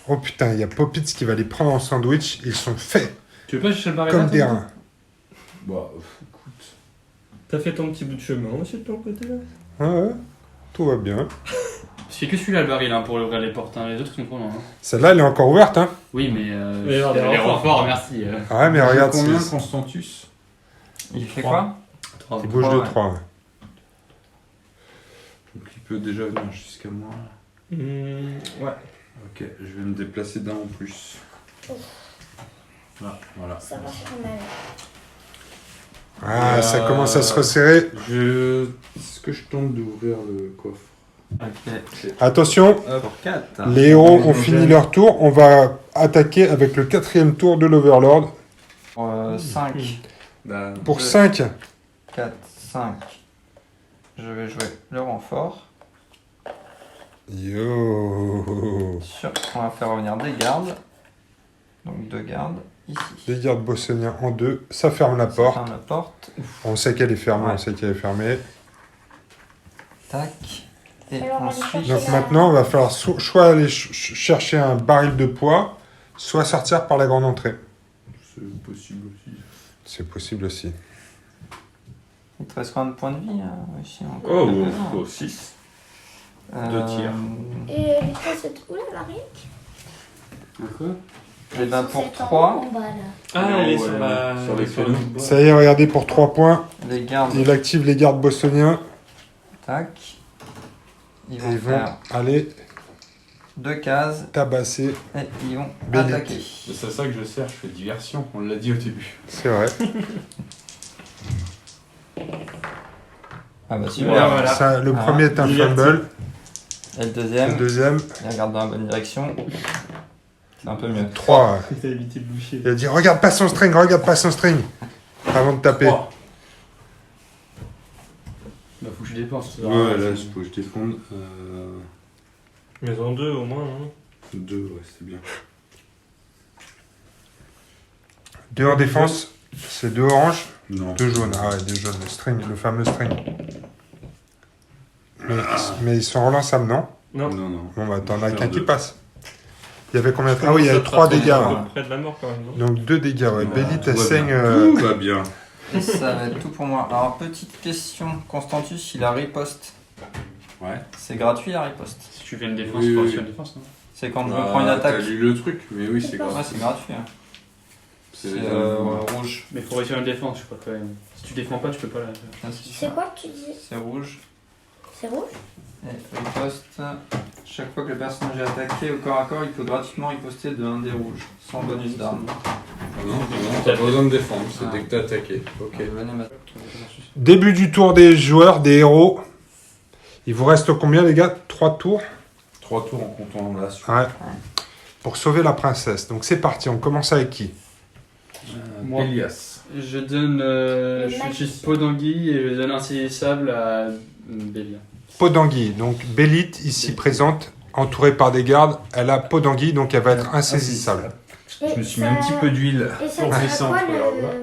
Oh putain, il y a Popitz qui va les prendre en sandwich. Ils sont faits Tu veux pas chercher le baril comme des reins. Bah, écoute. T'as fait ton petit bout de chemin aussi de ton côté là. Ouais, ouais. Tout va bien. C'est que celui-là le baril hein, pour ouvrir les portes, hein. Les autres sont trop loin. Hein. Celle-là, elle est encore ouverte. Hein. Oui, mais Mais alors, des les renforts. renforts, merci. Ah ouais, mais Il joue regarde, combien, c'est- Constantus? Il fait quoi? il bouge de ouais. 3. Donc, il peut déjà venir jusqu'à moi. Ouais. Ok, je vais me déplacer d'un en plus. Là, voilà. Ça va faire mal. Ah, ça commence à se resserrer. Est-ce que je tente d'ouvrir le coffre? Ok. Attention, Pour 4. les héros ont fini leur tour. On va attaquer avec le 4e tour de l'Overlord. 5, Bah, Pour Ouais. 5. 4, 5. Je vais jouer le renfort. Yo. On va faire revenir des gardes. Donc 2 gardes ici. Des gardes bossoniens en 2. Ça ferme la Ça porte. ferme la porte. On sait qu'elle est fermée, Ouais. on sait qu'elle est fermée. Tac. Et Alors, on va ensuite, chercher Donc la- maintenant, on va falloir soit aller chercher un baril de poids, soit sortir par la grande entrée. c'est possible aussi. C'est possible aussi. il te reste combien de points de vie ici encore Oh, quelques-uns. 6. Euh, 2 tiers. Et les trois, c'est où là, Marie? Et ben pour C'est en 3, haut, en bas, là. Ah, elle est Ouais, sur la... sur les le bois. Ça y est, regardez, pour 3 points, les gardes, il active les gardes bossoniens. tac. Ils Et vont ils vont faire aller 2 cases tabasser. et ils vont Bélique. attaquer. C'est ça que je sers, je fais diversion, on l'a dit au début. C'est vrai. Ah bah Ouais, super. voilà. Ça, le Ah, premier est un diverti. fumble. Et le Le deuxième, deuxième, il regarde dans la bonne direction. C'est un peu mieux. 3. T'as évité de boucher. Il a dit regarde pas son string, regarde pas son string. Avant de taper. Bah, faut que je dépense. ça. Ouais, là, il faut que je défonde. Mais en 2 au moins. Hein. 2, ouais, c'est bien. 2 en défense, c'est 2 oranges, Non. 2 jaunes. Ah ouais, 2 jaunes, le string, le fameux string. Mais ils sont relançables, non? Non. Non, non. Bon bah t'en as Faire qu'un qui deux. passe. Il y avait combien de... Ah oui, il y a 3 dégâts. À hein. peu près de la mort quand même. Non Donc 2 dégâts, ouais. Ah, Bélit, tout elle va saigne... bien. Tout va bien. Et ça va être tout pour moi. Alors petite question, Constantus, il a riposte. Ouais. C'est gratuit la riposte. Si tu fais une défense, Oui, tu oui. faire une défense. Non C'est quand je Bah, me prends une attaque. T'as lu le truc, mais oui, c'est grave. Ouais, c'est gratuit. Hein. C'est C'est rouge. Mais faut réussir une défense, je crois quand même. Si tu défends pas, tu peux pas la faire. Ah, si, C'est quoi que tu dis? C'est rouge. C'est rouge? Et riposte. Chaque fois que le personnage est attaqué au corps à corps, il peut gratuitement riposter de 1 des rouges, sans bonus d'arme. Ah non, t'as pas besoin de défendre, c'est Ah. dès que t'es attaqué. Ok. Venez Début du tour des joueurs, des héros. Il vous reste combien les gars? 3 3 tours. 3 tours en comptant la suite. Ouais. Pour sauver la princesse. Donc c'est parti, on commence avec qui? Moi. Elias. Je donne. Le Je magique. suis pot d'anguille et je donne insaisissable à Bélia. Peau d'anguille. Donc Bélite, ici présente, entourée par des gardes. Elle a peau d'anguille, donc elle va être insaisissable. Et Je me suis ça- mis un petit peu d'huile Et ça pour sert à descendre. quoi regarde.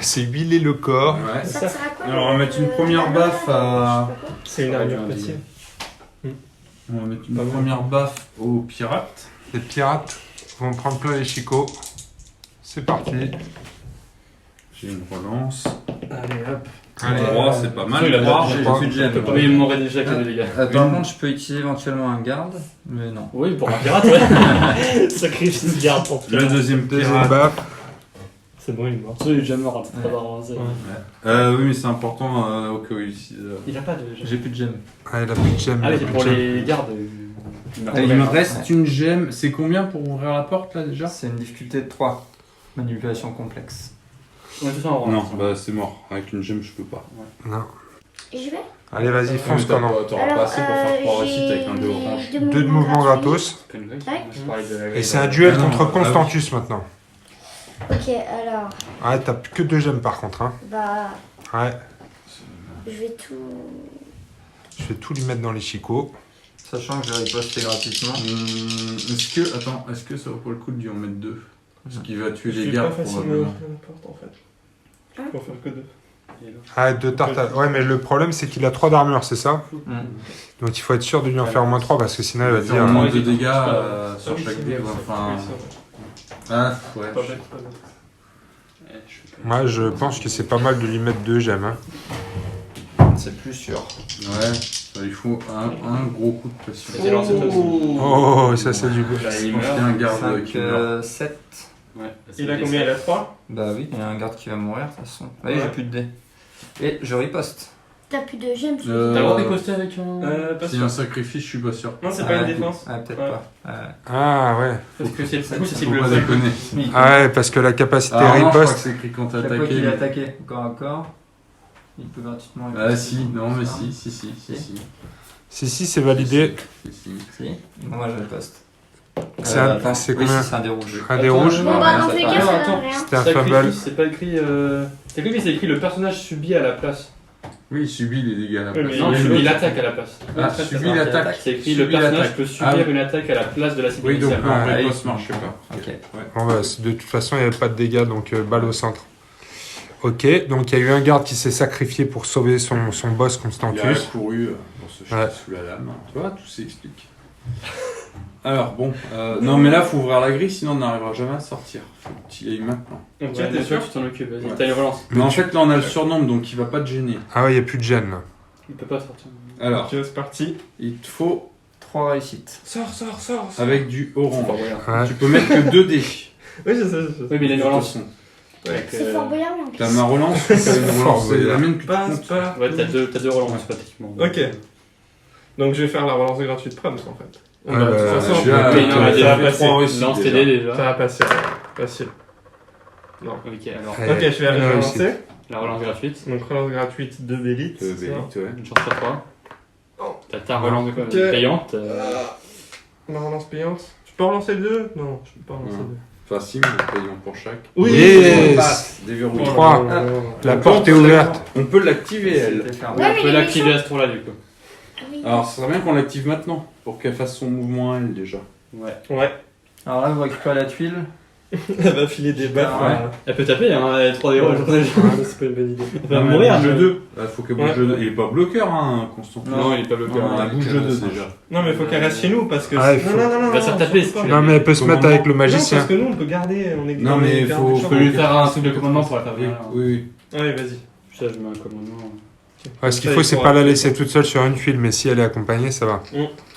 C'est huiler le corps. Ouais. Ça sert à quoi Alors, on va mettre une première baffe à- C'est une armure passive. On va mettre une première baffe aux pirates. Les pirates vont prendre plein les chicots. C'est parti. J'ai une relance. Allez, hop. Allez. 3, c'est pas mal. Il a 3, déjà- j'ai plus de gemme. Oui, il m'aurait déjà fait des dégâts. Par contre, je peux utiliser éventuellement un garde, mais non. Oui, pour un pirate, ouais. Sacrifice de garde pour Le deuxième Deuxième pirate. baffe. C'est bon, il est mort. Il est déjà mort, hein, très avancé. Oui, mais c'est important au cas où Il a pas de. J'ai plus de gemmes. Ah, il a plus de gemmes. Ah, il a mais c'est plus pour de gemmes. les gardes. Il me reste une gemme. C'est combien pour ouvrir la porte là déjà? C'est une difficulté de 3. Manipulation complexe. Ouais, c'est ça, on Non, rentre. bah c'est mort. Avec une gemme, je peux pas. Non. Je vais. Allez, vas-y, fonce, Conan. T'auras pas assez pour faire 3 réussites avec un 2 orange. j'ai 2 de mouvement gratos. C'est pas une grille. Ouais. Je parlais de la grille. Et c'est un duel Ah non, contre ah oui. Constantus maintenant. Ok, alors, Ah, t'as plus que 2 gemmes par contre. Hein. bah, Ouais. je vais tout. Je vais tout lui mettre dans les chicots. Sachant que je vais riposter gratuitement. Est-ce que ça vaut pas le coup de lui en mettre 2? Parce qu'il va tuer Je les suis gardes pas facilement probablement. n'importe en fait. Je peux en faire que 2. Ah, 2 tartes. Ouais, mais le problème, c'est qu'il a 3 d'armure, c'est ça? Mm. Donc il faut être sûr de lui en faire au moins 3 parce que sinon il va Il va dire. faire au moins Ouais, 2 dégâts c'est pas- sur chaque c'est dé. bien, Enfin. c'est Ah, ouais. pas bête, pas bête. Moi, je pense que c'est pas mal de lui mettre 2 gemmes. Hein. C'est plus sûr. Ouais, il faut un gros coup de pression. Vas-y, lance toi aussi. Oh, ça c'est du beau. Là, il Je pense qu'il y a meurt. un garde qui meurt. 7. Ouais. Il a combien? Il a 3? Bah oui, il y a un garde qui va mourir de toute façon. Oui, Ouais. j'ai plus de dés. Et je riposte. T'as plus de gemmes, tu T'as le droit de riposter avec un. Pas C'est sûr. un sacrifice, je suis pas sûr. Non, c'est pas une Ouais. défense. Ah, peut-être Ouais. pas. Ah ouais. Parce que c'est du coup, c'est Faut cible pas le déconner. Ah ouais, parce que la capacité Alors non, je crois que riposte. c'est écrit quand t'as Chaque fois qu'il est attaqué. attaqué, corps à corps, il peut gratuitement Ah riposter. si, non mais Ça. si. Si, c'est validé. Si. Si. Bon, moi je riposte. C'est Attends, c'est oui, combien? si, c'est un des rouges. Un des rouges. Bon, Ouais, bah, dans ça tous les va. cas, ça Attends, donne rien. C'était un fumble. Sacrifice, c'est pas écrit. C'est écrit, c'est écrit le personnage subit à la place. Oui, il subit les dégâts à la Oui, place. mais Non, il subit l'attaque à la place. Ah, subit l'attaque. C'est écrit Subit le personnage l'attaque. peut subir Ah oui. une attaque à la place de la cible Oui, donc initiale. en Ah, riposte oui. marche pas. Ok. Bon, bah, de toute façon, il n'y avait pas de dégâts, donc balle au centre. Ok, donc il y a eu un garde qui s'est sacrifié pour sauver son boss Il a Constantus. couru pour se jeter Ouais. sous la lame. Tu vois, tout s'explique. Alors bon, non mais là faut ouvrir la grille sinon on n'arrivera jamais à sortir. Faut que tu y ailles maintenant. Donc, Tiens, t'es t'es sûr sûr? que tu t'en occupes, vas-y. Ouais. T'as une relance. Mais en fait là on a le surnombre donc il va pas te gêner. Ah ouais, il n'y a plus de gêne là. Il peut pas sortir. Alors, Ok, c'est parti. il te faut 3 réussites. Sors. avec du orange. Fort Boyard. Ouais. Tu peux mettre que 2 dés. Oui, je sais. Oui, mais il a une relance. Avec, C'est Fort Boyard, mais en plus. T'as ma relance ou t'as une relance? C'est la mienne que tu Passe comptes. pas. Ouais, t'as deux relances pratiquement. Ok. Donc je vais faire la relance gratuite Proms en fait. Ouais, Bah, de bah, toute façon, je vais Ok, non, mais ça va déjà, passer. 3 réussites Lance tes déjà. dés déjà. Ça va passer. Facile. Non. Ok, alors. Ouais. Ok, je vais Une relancer. La relance gratuite. Donc relance gratuite de Bélite. Bélite, ouais. Une chance sur 3. T'as ta relance Ok. payante. La relance payante. Je peux relancer le 2? Non, je peux pas relancer Non. le 2. Enfin si, mais payons pour chaque. Oui. Yes. On passe, déverrouille. 3. Ah. La porte est ouverte. On peut l'activer elle. C'était fermé. Ouais, On mais peut il est l'activer à ce tour-là du coup. Ah oui. Alors ça serait bien qu'on l'active maintenant pour qu'elle fasse son mouvement elle déjà. Ouais. Ouais. Alors là, vous récupérez la tuile. Elle va filer des baffes. Ouais. Elle peut taper, hein, elle a 3 héros. C'est pas une bonne idée. Elle va Non, mais mourir. bouge mais- le 2. Il faut qu'elle bouge Ouais. le 2. Il est pas bloqueur hein, Constant. Non, il est pas bloqué. Non, hein. elle bouge le 2 déjà. Non, mais faut qu'elle reste chez nous parce que. Ah, il non, faut- non, non, Elle va se faire taper, surtout si tu pas. Non, mais elle peut se mettre avec le Non, magicien. parce que nous on peut garder. On est Non, mais garde faut- du Je champ. peux lui faire un truc de commandement pour la faire Oui, venir. oui. Ouais, vas-y. Ça, je mets un commandement. Ouais, ce qu'il Ça, faut, il c'est pourra pas la faire. laisser toute seule sur une tuile, mais si elle est accompagnée, ça va.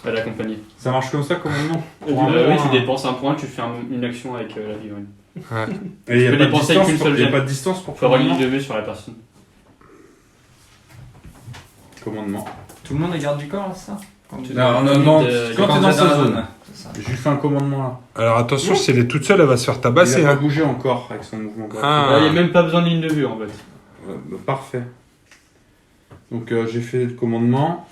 Elle est accompagnée. Ça marche comme ça comme nom. Et Pour un du Oui, moment, tu hein. dépenses un point, tu fais une action avec la figurine. Ouais. Et il y a peux pas de dépenser distance qu'une pour- seule il y a gemme. pas de distance pour Faut avoir une ligne commandement. de vue sur la personne. Commandement. Tout le monde est garde du corps, là, c'est ça Quand tu Non, non, limite, non. euh, Quand t'es dans la sa zone. C'est ça. Je lui fais un commandement là. Alors attention, si elle est toute seule, elle va se faire tabasser. Il a pas Hein. bougé encore avec son mouvement. Ah. Là, il n'y a même pas besoin de ligne de vue en fait. Parfait. Donc j'ai fait le commandement.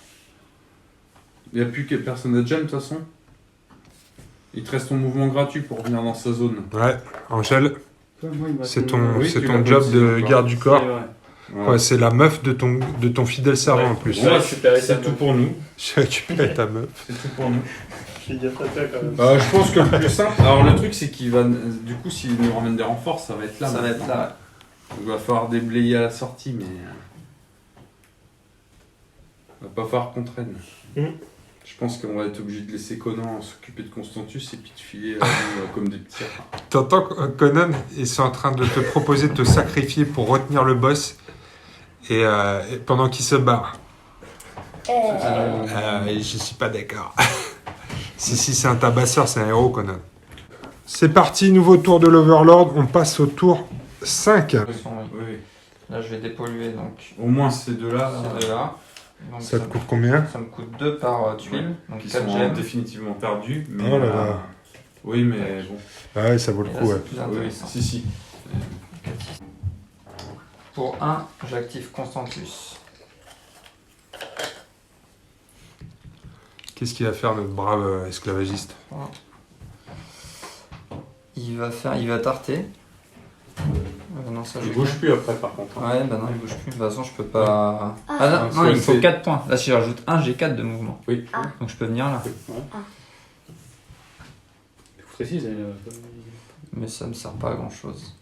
Il n'y a plus que personne à gemme de toute façon. Il te reste ton mouvement gratuit pour revenir dans sa zone. Ouais, Angèle, c'est ton, Oui, c'est tu ton l'as job aussi, de d'accord. garde du corps. Ouais. Ouais, c'est la meuf de ton fidèle servant en plus. Ouais, super, C'est tout pour nous. J'ai récupéré ta meuf. C'est tout pour nous. J'ai dit ça quand même. Je pense que le plus simple. Alors le truc c'est qu'il va. Du coup, s'il nous ramène des renforts, ça va être là. Ça va être là. Il va falloir déblayer à la sortie, mais. Il va pas falloir qu'on traîne. Mhm. Je pense qu'on va être obligé de laisser Conan s'occuper de Constantus et puis de filer à nous, comme des petits rats. T'entends Conan, ils sont en train de te proposer de te sacrifier pour retenir le boss et pendant qu'il se barre. Je suis pas d'accord. si c'est un tabasseur, c'est un héros, Conan. C'est parti, nouveau tour de l'Overlord. On passe au tour 5. Oui. Oui. Là, je vais dépolluer donc Au moins ces deux-là. ces deux-là. Donc, Ça te coûte combien? ça me coûte 2 par tuile, donc Qui 4 sont gemmes. définitivement perdus. Mais, Oh là là. oui, mais bon. Ouais, ça vaut le Et là, coup, ouais. c'est plus Oui, intéressant. si. Pour 1, j'active Constantus. Qu'est-ce qu'il va faire, notre brave esclavagiste? Il va tarter. Non, ça, Il j'ai bouge fait. plus après par contre. Ouais, bah non, il bouge plus. De toute façon, je peux pas. Ah. Ah non, Parce non, que il me faut c'est- 4 points. Là, si je rajoute 1, j'ai 4 de mouvement. Oui. Donc je peux venir là. Faut préciser. Mais ça me sert pas à grand chose.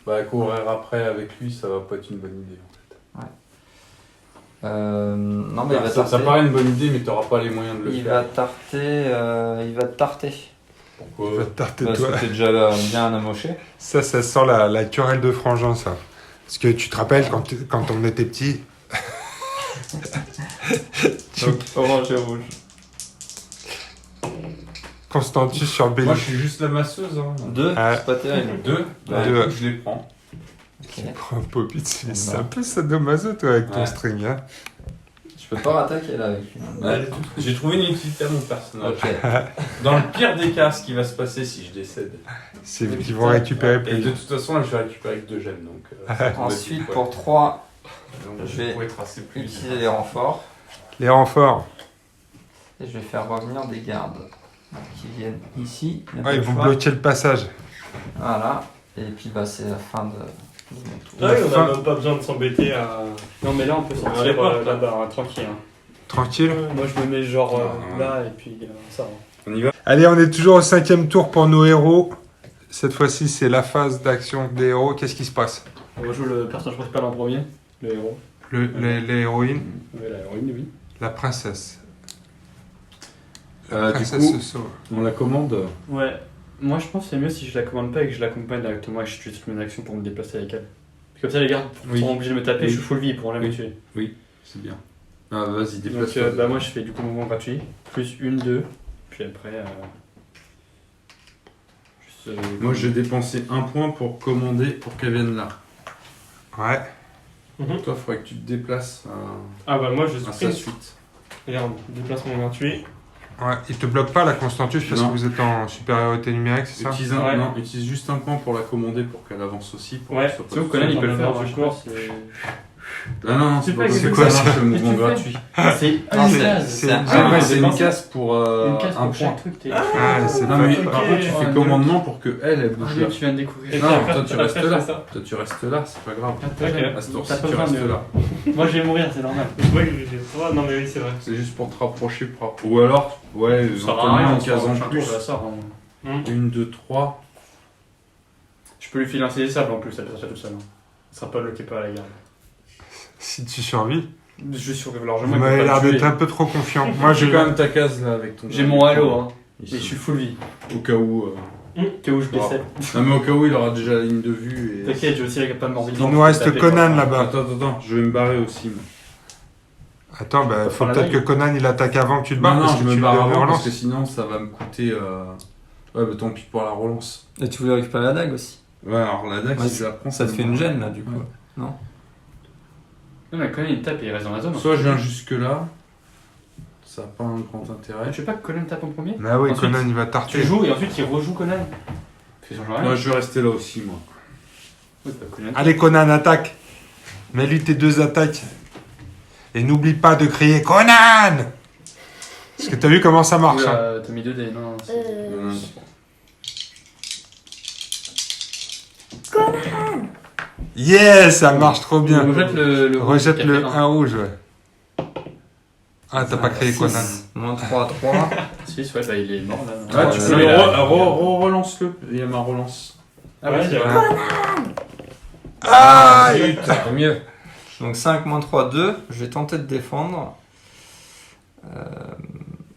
Bah courir après avec lui, ça va pas être une bonne idée en fait. Non, mais il va ça tarter. paraît une bonne idée, mais t'auras pas les moyens de le Il faire. va tarter. Il va tarter. Pourquoi Il va te tarter Parce toi. que t'es déjà bien amoché. Ça sent la querelle de frangin, ça. Parce que tu te rappelles, quand on était petit... Donc orange et rouge. Constantus sur Moi Belly. je suis juste la masseuse. Hein. 2, Ah. c'est pas terrible. 2, bah, Deux. écoute, je les prends. Ok. Oh, Poppy, c'est un peu sadomaso, toi, avec ton Ouais. string, hein. Je peux pas rattaquer là avec lui. Ouais. J'ai trouvé une utilité à mon personnage. Ok. Dans le pire des cas, ce qui va se passer si je décède. C'est eux qui vont récupérer plus Et de vite. toute façon, là, je vais récupérer avec 2 gemmes. Donc, ça tombe Ensuite, dessus, pour 3, donc, je vais pourrais tracer plus vite. utiliser les renforts. Les renforts. Et je vais faire revenir des gardes. Donc, qui viennent ici. Il y a pas Ouais, ils le vont choix. bloquer le passage. Voilà. Et puis bah c'est la fin de mon tour. Ah oui, on fin- a même pas besoin de s'embêter à. Non, mais là, on peut sortir Ouais, porte, là. là-bas, hein, tranquille. Hein. Tranquille. Moi, je me mets genre Ouais. là et puis ça. Hein. On y va. Allez, on est toujours au 5e tour pour nos héros. Cette fois-ci, c'est la phase d'action des héros. Qu'est-ce qui se passe? On va jouer le personnage principal en premier, le héros. Les héroïnes, Oui, la héroïne, oui. la princesse. Du Princesse coup, se sauve. on la commande. Ouais. Moi, je pense que c'est mieux si je la commande pas et que je l'accompagne directement et que je tue toutes mes actions pour me déplacer avec elle. Puis comme ça, les gardes Oui. seront obligés de me taper, Oui. je suis full vie, ils pourront jamais me tuer. C'est bien. Ah, vas-y, Donc, déplace-toi. bah, moi, je fais du coup mouvement gratuit, plus 1, 2, puis après. Moi, j'ai dépensé 1 point pour commander pour qu'elle vienne là. Ouais. Toi, il faudrait que tu te déplaces Ah bah moi je à sa sprint. suite. Regarde, déplacement gratuit. Ouais. Il te bloque pas la Constantus parce Non. que vous êtes en supériorité numérique, c'est ça? Utilise, Ouais. non, utilise juste 1 point pour la commander pour qu'elle avance aussi. Pour Ouais. qu'elle soit pas C'est où toute Conan, seule. il peut le faire, dans moi, le je cours, pense. Ah non, c'est pas C'est comme quoi, ça marche ça le mouvement tu fais gratuit. C'est Non, une c'est- case. c'est- Ah ouais, c'est une pensé. case pour Une case un pour chaque point. truc. T'es... Ah, c'est Non pas... mais Ok. par contre tu Ah, fais nul. commandement pour que elle bouge là. Tu viens de découvrir. Et Non, puis après, toi tu restes après, là. c'est ça. Toi tu restes là, c'est pas grave. Ok. À ce tour-ci T'as pas tu besoin restes de- là. Moi, je vais mourir, c'est normal. Oui, j'ai trois. Non mais oui, c'est vrai. C'est juste pour te rapprocher. Ou alors, ouais, Ça sert à éventuellement rien, une case en je plus. la sors. Hein. 1, 2, 3. Je peux lui filer un saisissable en plus, elle peut sortir toute seule. Hein. Elle sera pas bloquée par la garde. Si tu survis, Je vais survivre vous largement. il m'avez peut pas l'air me d'être tuer. un peu trop confiant. Moi, J'ai je... quand même ta case là avec ton. J'ai mon halo, hein. Ici. Et je suis full vie. Au cas où. Que où je décède. Non mais au cas où il aura déjà la ligne de vue. Et... T'inquiète, j'ai aussi la capable morbide. Il nous reste Conan là-bas. Attends, je vais me barrer aussi. Moi. Attends, bah, Faut faut faire la peut-être que dague. Conan il attaque avant que tu te barres Non, parce je que me tu barre le avant parce relances. que sinon ça va me coûter. Ouais, bah tant pis pour la relance. Et tu voulais récupérer la dague aussi. Ouais, alors la dague, Ouais, si je la prends, Ça te me fait une barre. gêne là du coup. Non, mais Conan il tape et il reste dans la zone. Soit je viens jusque là, ça n'a pas un grand intérêt. Tu veux pas que Conan tape en premier? Mais oui, Ensuite, Conan il va Tu tartuer. joues et ensuite il rejoue Conan. Ça change rien. Moi je vais rester là aussi, moi. Ouais, bah, Conan. Allez Conan, attaque. Mets-lui tes 2 attaques. Et n'oublie pas de crier Conan. Parce que t'as vu comment ça marche. Hein. T'as mis 2 dés, non, c'est- Conan. Yes, ça marche trop bien. Rejette le Rejette qui a le fait 1 rouge, ouais. Ah, t'as pas créé Conan. Moins 3 à 3. 6, ouais, bah il est mort là. Ah, tu Ouais, peux mais là- relance-le. Il y a ma relance. Ah ouais, c'est vrai. Ah, Tant mieux. Donc 5 moins 3, 2. Je vais tenter de défendre.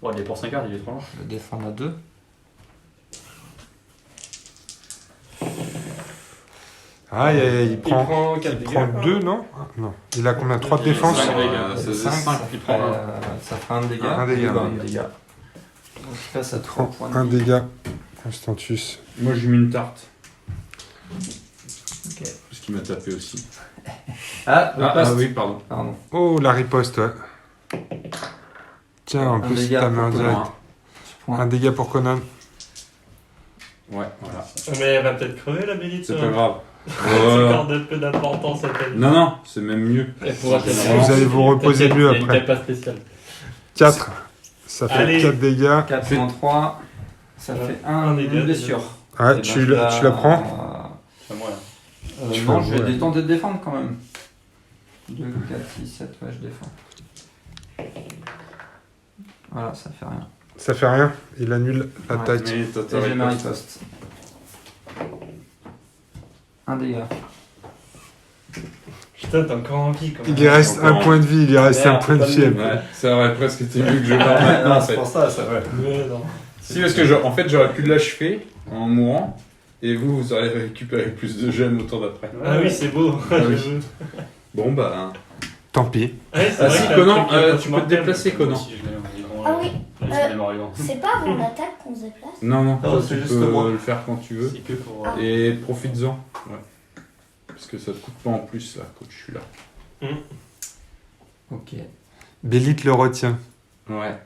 Bon, il est pour 5 cartes, il est trop loin. Je vais défendre à 2. Ah, il prend 4 dégâts. 2, non? Ah, non. Il a combien? 3 de défense? Cinq dégâts. C'est 5, 5. ça fera 1 dégât. Un dégât. Un dégât. Donc il passe à 3 points de Un vie. dégât. Constantus. Moi, j'ai mis une tarte. Ok. Parce qu'il m'a tapé aussi. Ah, Oui, pardon. Pardon. Oh, la riposte, ouais. Tiens, en Un plus, dégât t'as mis en pour direct. Conan. Point. Un dégât pour Conan. Ouais, voilà. Mais elle va peut-être crever la Bélite. C'est pas grave. C'est encore de peu d'importance cette année. Non, non, c'est même mieux. Elle pourra Vous peut-être- allez vous reposer Peut-être, mieux il y a après. une taille pas spéciale. 4. Ça fait Allez. 4 dégâts. 4 moins 3. Ça fait Un 1 dégât. blessure. Ouais, Eh ben, tu la prends? C'est à moi là. Tu Non, fais je vais ouais. tenter de défendre quand même. 2, 4, 6, 7, ouais, je défends. Voilà, ça fait rien. Ça fait rien. Il annule l'attaque. Mais toi, t'as Et j'ai ma riposte. riposte. 1 dégât. Putain, t'as encore envie quand même. Il lui reste un point de vie. Il lui reste un Merde, point de pas de fièvre. Ouais, ça aurait presque été mieux que je meure maintenant. en fait. ça, ça. Ouais, non. Si, parce que en fait, j'aurais pu l'achever en mourant. Et vous aurez récupéré plus de gemmes au tour d'après. Ah oui, c'est beau. Ah oui. Je veux. Bon, bah. Tant pis. Ouais, c'est Ah vrai si, que t'as Conan, un truc qui est tu peux te mortel. déplacer, Conan. Si, je l'ai en vivant. Ah oui. C'est mort vivant. C'est pas avant l'attaque qu'on se déplace. Non, non, Non, ça, c'est tu juste peux moi. le faire quand tu veux. C'est que pour. Et profites-en. Ouais. Parce que ça te coûte pas en plus, là, quand je suis là. Ok. Bélite le retient. Ouais.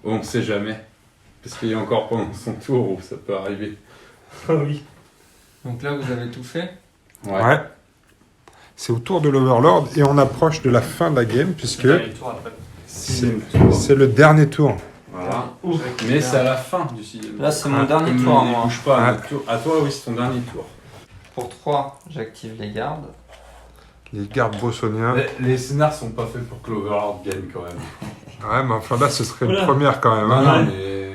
On sait jamais. Parce qu'il y a encore pendant son tour où ça peut arriver. Ah oui. Donc là, vous avez tout fait. Ouais. C'est au tour de l'Overlord et on approche de la fin de la game puisque Allez, tour après. Sixième tour. c'est le dernier tour. Voilà. Mais c'est à la fin du sixième. Là, c'est mon dernier Comme tour à il moi. bouge pas. à Ah. notre tour. À toi, oui, c'est ton dernier tour. Pour 3, j'active les gardes. Les gardes bossoniens. Les scénars sont pas faits pour que l'Overlord gagne quand même. Ouais, mais enfin là, ce serait une Oula. première quand même. Non, hein. non, mais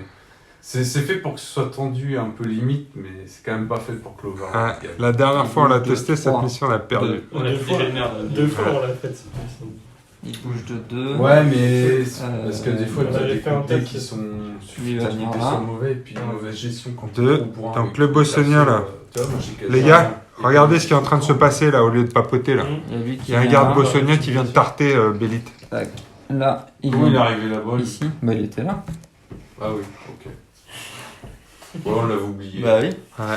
c'est fait pour que ce soit tendu un peu limite, mais c'est quand même pas fait pour que l'Overlord Ouais, gagne. la dernière fois, on l'a Deux, testé, cette trois. mission, on a perdu. Deux. On a Deux fait fois. déjà une merde. 2 fois on l'a fait cette mission. Il bouge de 2. Ouais, mais parce que des fois, on tu as avait des fait un côtés test. qui sont Lui, il va venir là. mauvais, et puis une mauvaise gestion quand Deux. tu cours pour un Donc, avec le une bossonien, perso, là. tu vois, moi, j'ai quasiment- Les gars, regardez ce qui est en train de se passer là, au lieu de papoter là. Il y a lui qui Il y a un vient garde là. bossonien qui vient de tarter Bélite. Tac. Là, il Comment il est vient arrivé là-bas lui ici. Bah, il était là. Ah oui, ok. Ouais, on l'avait oublié. Bah oui. Ouais.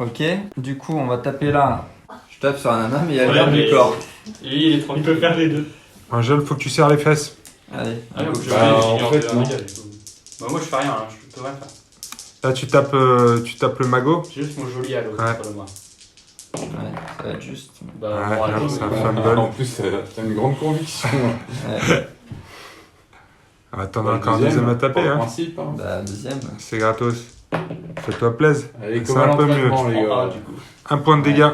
Ok. Du coup, on va taper là. Je tape sur un nana, mais il y a le Ouais, garde mais- du corps. Lui, il est Il tranquille. peut faire les deux. Angèle, faut que tu serres les fesses. Allez. Ah, non, je Bah, vais en ignorer fait, la non. dégâts, du coup. Bah, moi, je fais rien, hein. Je peux rien faire. Là, tu tapes le mago. J'ai juste mon joli halo Ouais. contre moi. Ouais, ça va être juste. Bah, Ouais, bon, non, allez, c'est un bah, fumble. En plus, t'as une grande conviction. Ouais. Ah, t'en as Bah, encore un deuxième à taper, par hein. principe, hein. Bah, deuxième. C'est gratos. Fais-toi plaisir. Allez, C'est comme un à peu l'entraînement, je les prends gars. un, du coup. Un point de dégâts.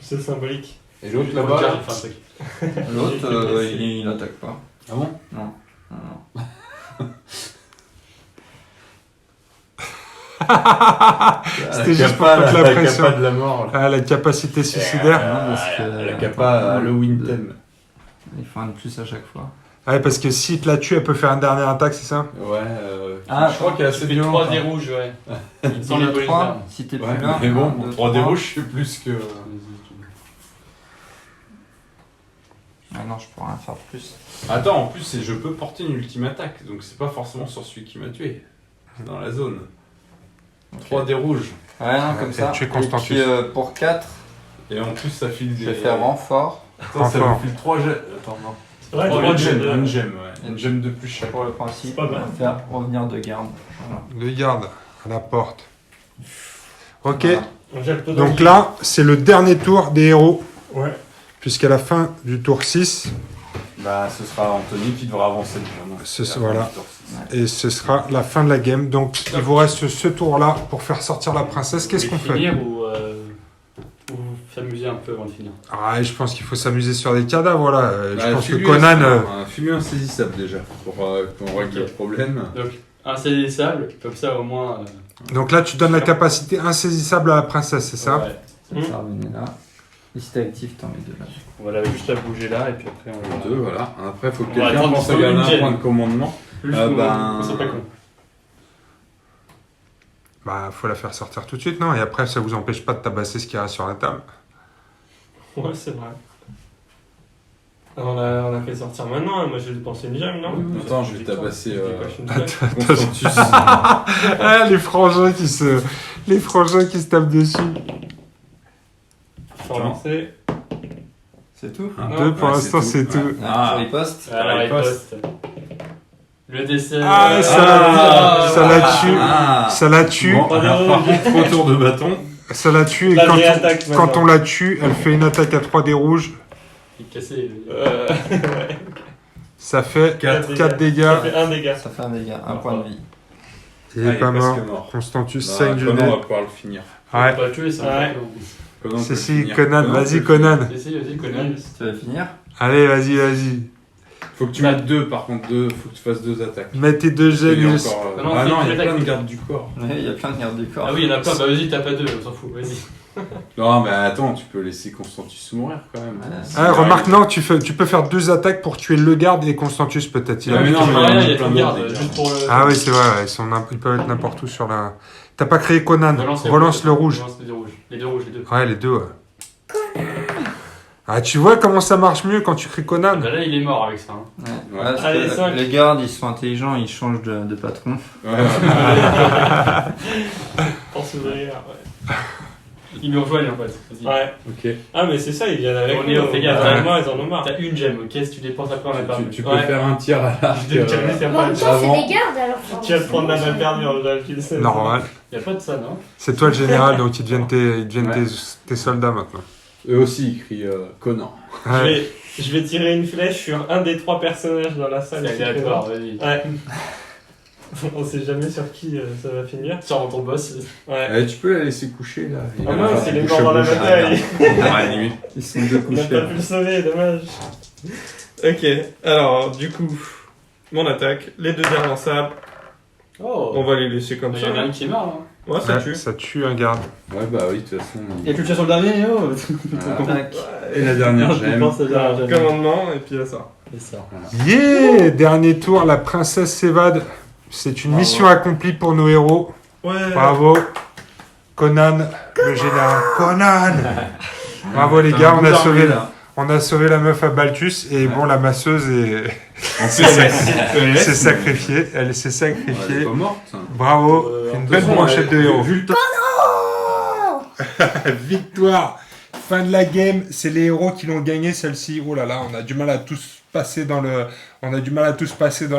C'est symbolique. Et l'autre Là-bas, là-bas, j'ai là fait un truc. L'autre, il attaque pas. Ah bon Non. Non. C'était juste pour mettre la pression. capa de la mort. Là. Ah, la capacité suicidaire. Non, parce que- La capa Halloween thème. Il faut un de plus à chaque fois. Ouais, parce que si te la tue, elle peut faire une dernière attaque, c'est ça? Ouais, Ah, je crois qu'elle est assez Tu fais violente. 3 hein. dés rouges, ouais. Sans Dans les le bonus 3, d'armes. si t'es Ouais, plus là. mais bon, 1, 2, 3 des 3. rouges, c'est plus que. Ah non, je pourrais rien faire de plus. Attends, en plus, je peux porter une ultime attaque, donc c'est pas forcément sur celui qui m'a tué. C'est dans la zone. 3 des rouges. Ouais, non, comme Et ça. tu es Et Constantus. puis, pour 4, Et en plus, ça file des. je vais faire renfort Attends, ça Renfort. me file 3 gemmes. Attends, non. Ouais, 3 trois gemmes, gemmes. une gemme, ouais. Une gemme de plus chaque. pour le principe. C'est pas mal. Faire revenir de garde. Voilà. Le garde à la porte. Ok. Voilà. Angèle, toi, Donc là, c'est le dernier tour des héros. Ouais. Puisqu'à la fin du tour 6, Bah, ce sera Anthony qui devra avancer. Vraiment. Voilà. Et ce sera la fin de la game. Donc, il vous reste ce tour-là pour faire sortir la princesse. Qu'est-ce qu'on fait? Finir ou s'amuser un peu avant de finir. Ah, je pense qu'il faut s'amuser sur des cadavres, voilà. Je pense que file-lui Conan... file-lui insaisissable déjà, pour qu'on règle Ok. le problème. Donc, insaisissable, comme ça au moins. Donc là, tu donnes la capacité insaisissable à la princesse, c'est ça? Ouais. Ça revenait là. Et si t'es actif, t'en mets 2 là. On va juste la bouger là et puis après on va. Deux, voilà. Après, faut que On va quelqu'un attendre pense à qu'il soit garder une un gemme. point de commandement. C'est pas con. Bah, faut la faire sortir tout de suite, non? Et après, ça vous empêche pas de tabasser ce qu'il y a sur la table. Ouais, c'est vrai. On l'a fait sortir maintenant, hein. Moi j'ai dépensé une gemme, non? Attends, je vais tabasser J'ai pas une gemme. Constantus. Ah, les frangins qui se tapent dessus. Faut relancer. C'est tout? Non, Deux, pour ouais, l'instant, c'est c'est tout. tout. Ah, riposte. Alors, il riposte. poste. Le dessert. Ah, ça la tue. Ah. Ça la tue. Bon, alors, par contre, retour de bâton. Ça la tue. Et La quand réattaque quand maintenant. on la tue, elle fait une attaque à 3 dés rouges. Il est cassé. Ouais. Ça fait Quatre 4 dégâts. Ça fait un dégât. Ça fait un dégât, un point de vie. Il Ah, est pas presque mort. Constantus Bah, saigne du Conan nez. va pouvoir le finir. On va Ouais. pas le tuer, c'est un Ouais. peu long. Conan peut Si, le si, finir. Conan, peut vas-y, le Conan. Vas-y, Conan. Tu vas finir? Allez, vas-y. Faut que tu mettes deux, par contre, faut que tu fasses deux attaques. Mets tes deux Il y a jets. encore, Non, ah c'est non, il y a une plein de attaque. gardes du corps. Ouais, il y a plein de gardes du corps. Ah oui, il y en a plein. Bah vas-y, t'as pas deux, on s'en fout. Vas-y. Non, mais attends, tu peux laisser Constantus mourir quand même. Ouais. Si Ah, il remarque, arrive- non, tu peux faire 2 attaques pour tuer le garde et Constantus peut-être. Il a Ouais, mais plus non, de mais mal. Rien, il y a plein plein de gardes, d'autres, juste pour le. Ah oui, c'est vrai, ouais, ils peuvent être n'importe où sur la... T'as pas créé Conan, relance le rouge. Relance les deux rouges. Les deux rouges, les deux. Ouais, les deux, ouais. Ah, tu vois comment ça marche mieux quand tu crées Conan? Bah là, il est mort avec ça. Hein. Ouais. Ouais. Ouais, parce Allez, que 5. les gardes, ils sont intelligents, ils changent de patron. Ouais, ouais. Pour s'ouvrir, ouais. Ils nous rejoignent en fait. Vas-y. Ouais. Ok. Ah, mais c'est ça, ils viennent avec On nous. est, fais gaffe. Vraiment, ils en ont marre. T'as une gemme, ok? Si tu dépenses après, on a perdu. Tu peux Ouais. faire un tir à l'arc. Je vais te calmer, c'est Bon, en pas même le temps, c'est avant. des gardes alors. Tu vas te prendre la balle perdue en le fil, c'est Normal. Y'a pas de ça, non? C'est toi le général, donc ils deviennent Ouais. tes soldats maintenant. Eux aussi, ils crient Conan. Ouais. Je vais tirer une flèche sur un des 3 personnages dans la salle. C'est aléatoire, vas-y. Ouais. On sait jamais sur qui ça va finir. Sors ton boss. Ouais. Eh, tu peux la laisser coucher là. Ah mince, il est mort dans la bataille. Ouais, limite. Ils sont deux On n'a pas couchés. pu le sauver, dommage. Ok, alors du coup, mon attaque, les 2 dés relançables, Oh! on va les laisser comme Il y ça. en a un qui est mort, hein. Ouais, ça Ouais, tue. ça tue un garde. Ouais, bah oui, de toute façon. Y'a plus de chat sur le dernier, oh! Voilà. Tac. Et la dernière gemme. Alors, commandement, et puis là ça. C'est ça. Yeah! Dernier tour, la princesse s'évade. C'est une Bravo. mission accomplie pour nos héros. Ouais. Bravo. Conan, le général. Conan! Bravo les gars, on a sauvé la meuf à Balthus et bon, la masseuse s'est sacrifiée. Elle s'est Elle est sacrifiée. pas morte. Bravo, une belle brochette de héros. Vu le temps. Victoire. Fin de la game, c'est les héros qui l'ont gagné celle-ci. Oh là là, on a du mal à tous passer dans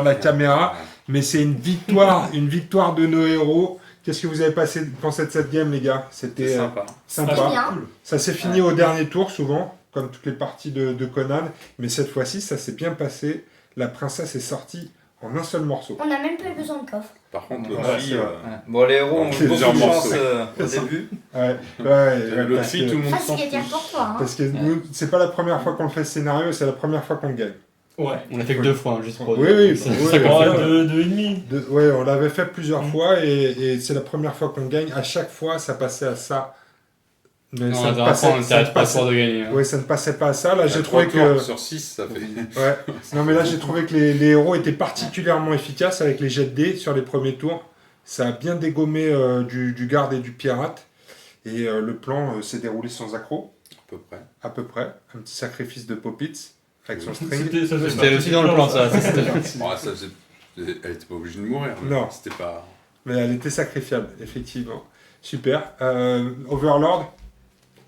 la caméra, mais c'est une victoire de nos héros. Qu'est-ce que vous avez pensé de cette game, les gars? C'était sympa. sympa. C'est bien. Ça s'est fini au dernier tour, souvent, comme toutes les parties de Conan. Mais cette fois-ci, ça s'est bien passé. La princesse est sortie en un seul morceau. On n'a même pas eu besoin de coffre. Par contre, Ouais, l'autre c'est fille, vrai. Ouais. Bon, les héros ont eu beaucoup Plusieurs de chance morceaux. au début. Ouais, l'autre parce fille, que- tout le monde s'en Facile à dire fiche. pour toi. Hein. Parce que nous, c'est pas la première fois qu'on le fait ce scénario, c'est la première fois qu'on le gagne. Ouais, on a fait que 2 fois, hein, juste pour. Oui, oui, C'est oui, ça qu'on oui. fait. Deux et demi. Ouais, on l'avait fait plusieurs fois et c'est la première fois qu'on gagne. À chaque fois, ça passait à ça. Mais Non, ça ne on passait, ne s'arrête pas fort de gagner. hein. ouais, ça ne passait pas à ça. Là, j'ai Trois trouvé tours que. sur 6, ça fait. Ouais. Non, mais là, j'ai trouvé que les héros étaient particulièrement efficaces avec les jets de dés sur les premiers tours. Ça a bien dégommé du garde et du pirate. Et le plan s'est déroulé sans accroc, À peu près. à peu près. Un petit sacrifice de Poppits avec son string. C'était aussi dans le plan, ça. C'était bien. Bon, ça faisait- Elle était pas obligée de mourir. mais Non. C'était pas. Mais elle était sacrifiable, effectivement. Super. Overlord,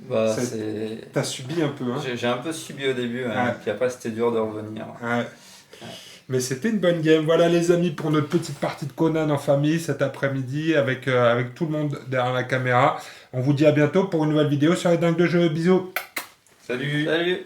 Bah, Ça- c'est... t'as subi un peu, hein. J'ai un peu subi au début, Ouais. puis après c'était dur de revenir. Ouais. Mais c'était une bonne game. Voilà les amis pour notre petite partie de Conan en famille cet après-midi avec tout le monde derrière la caméra. On vous dit à bientôt pour une nouvelle vidéo sur les dingues de jeux. Bisous. Salut! Salut!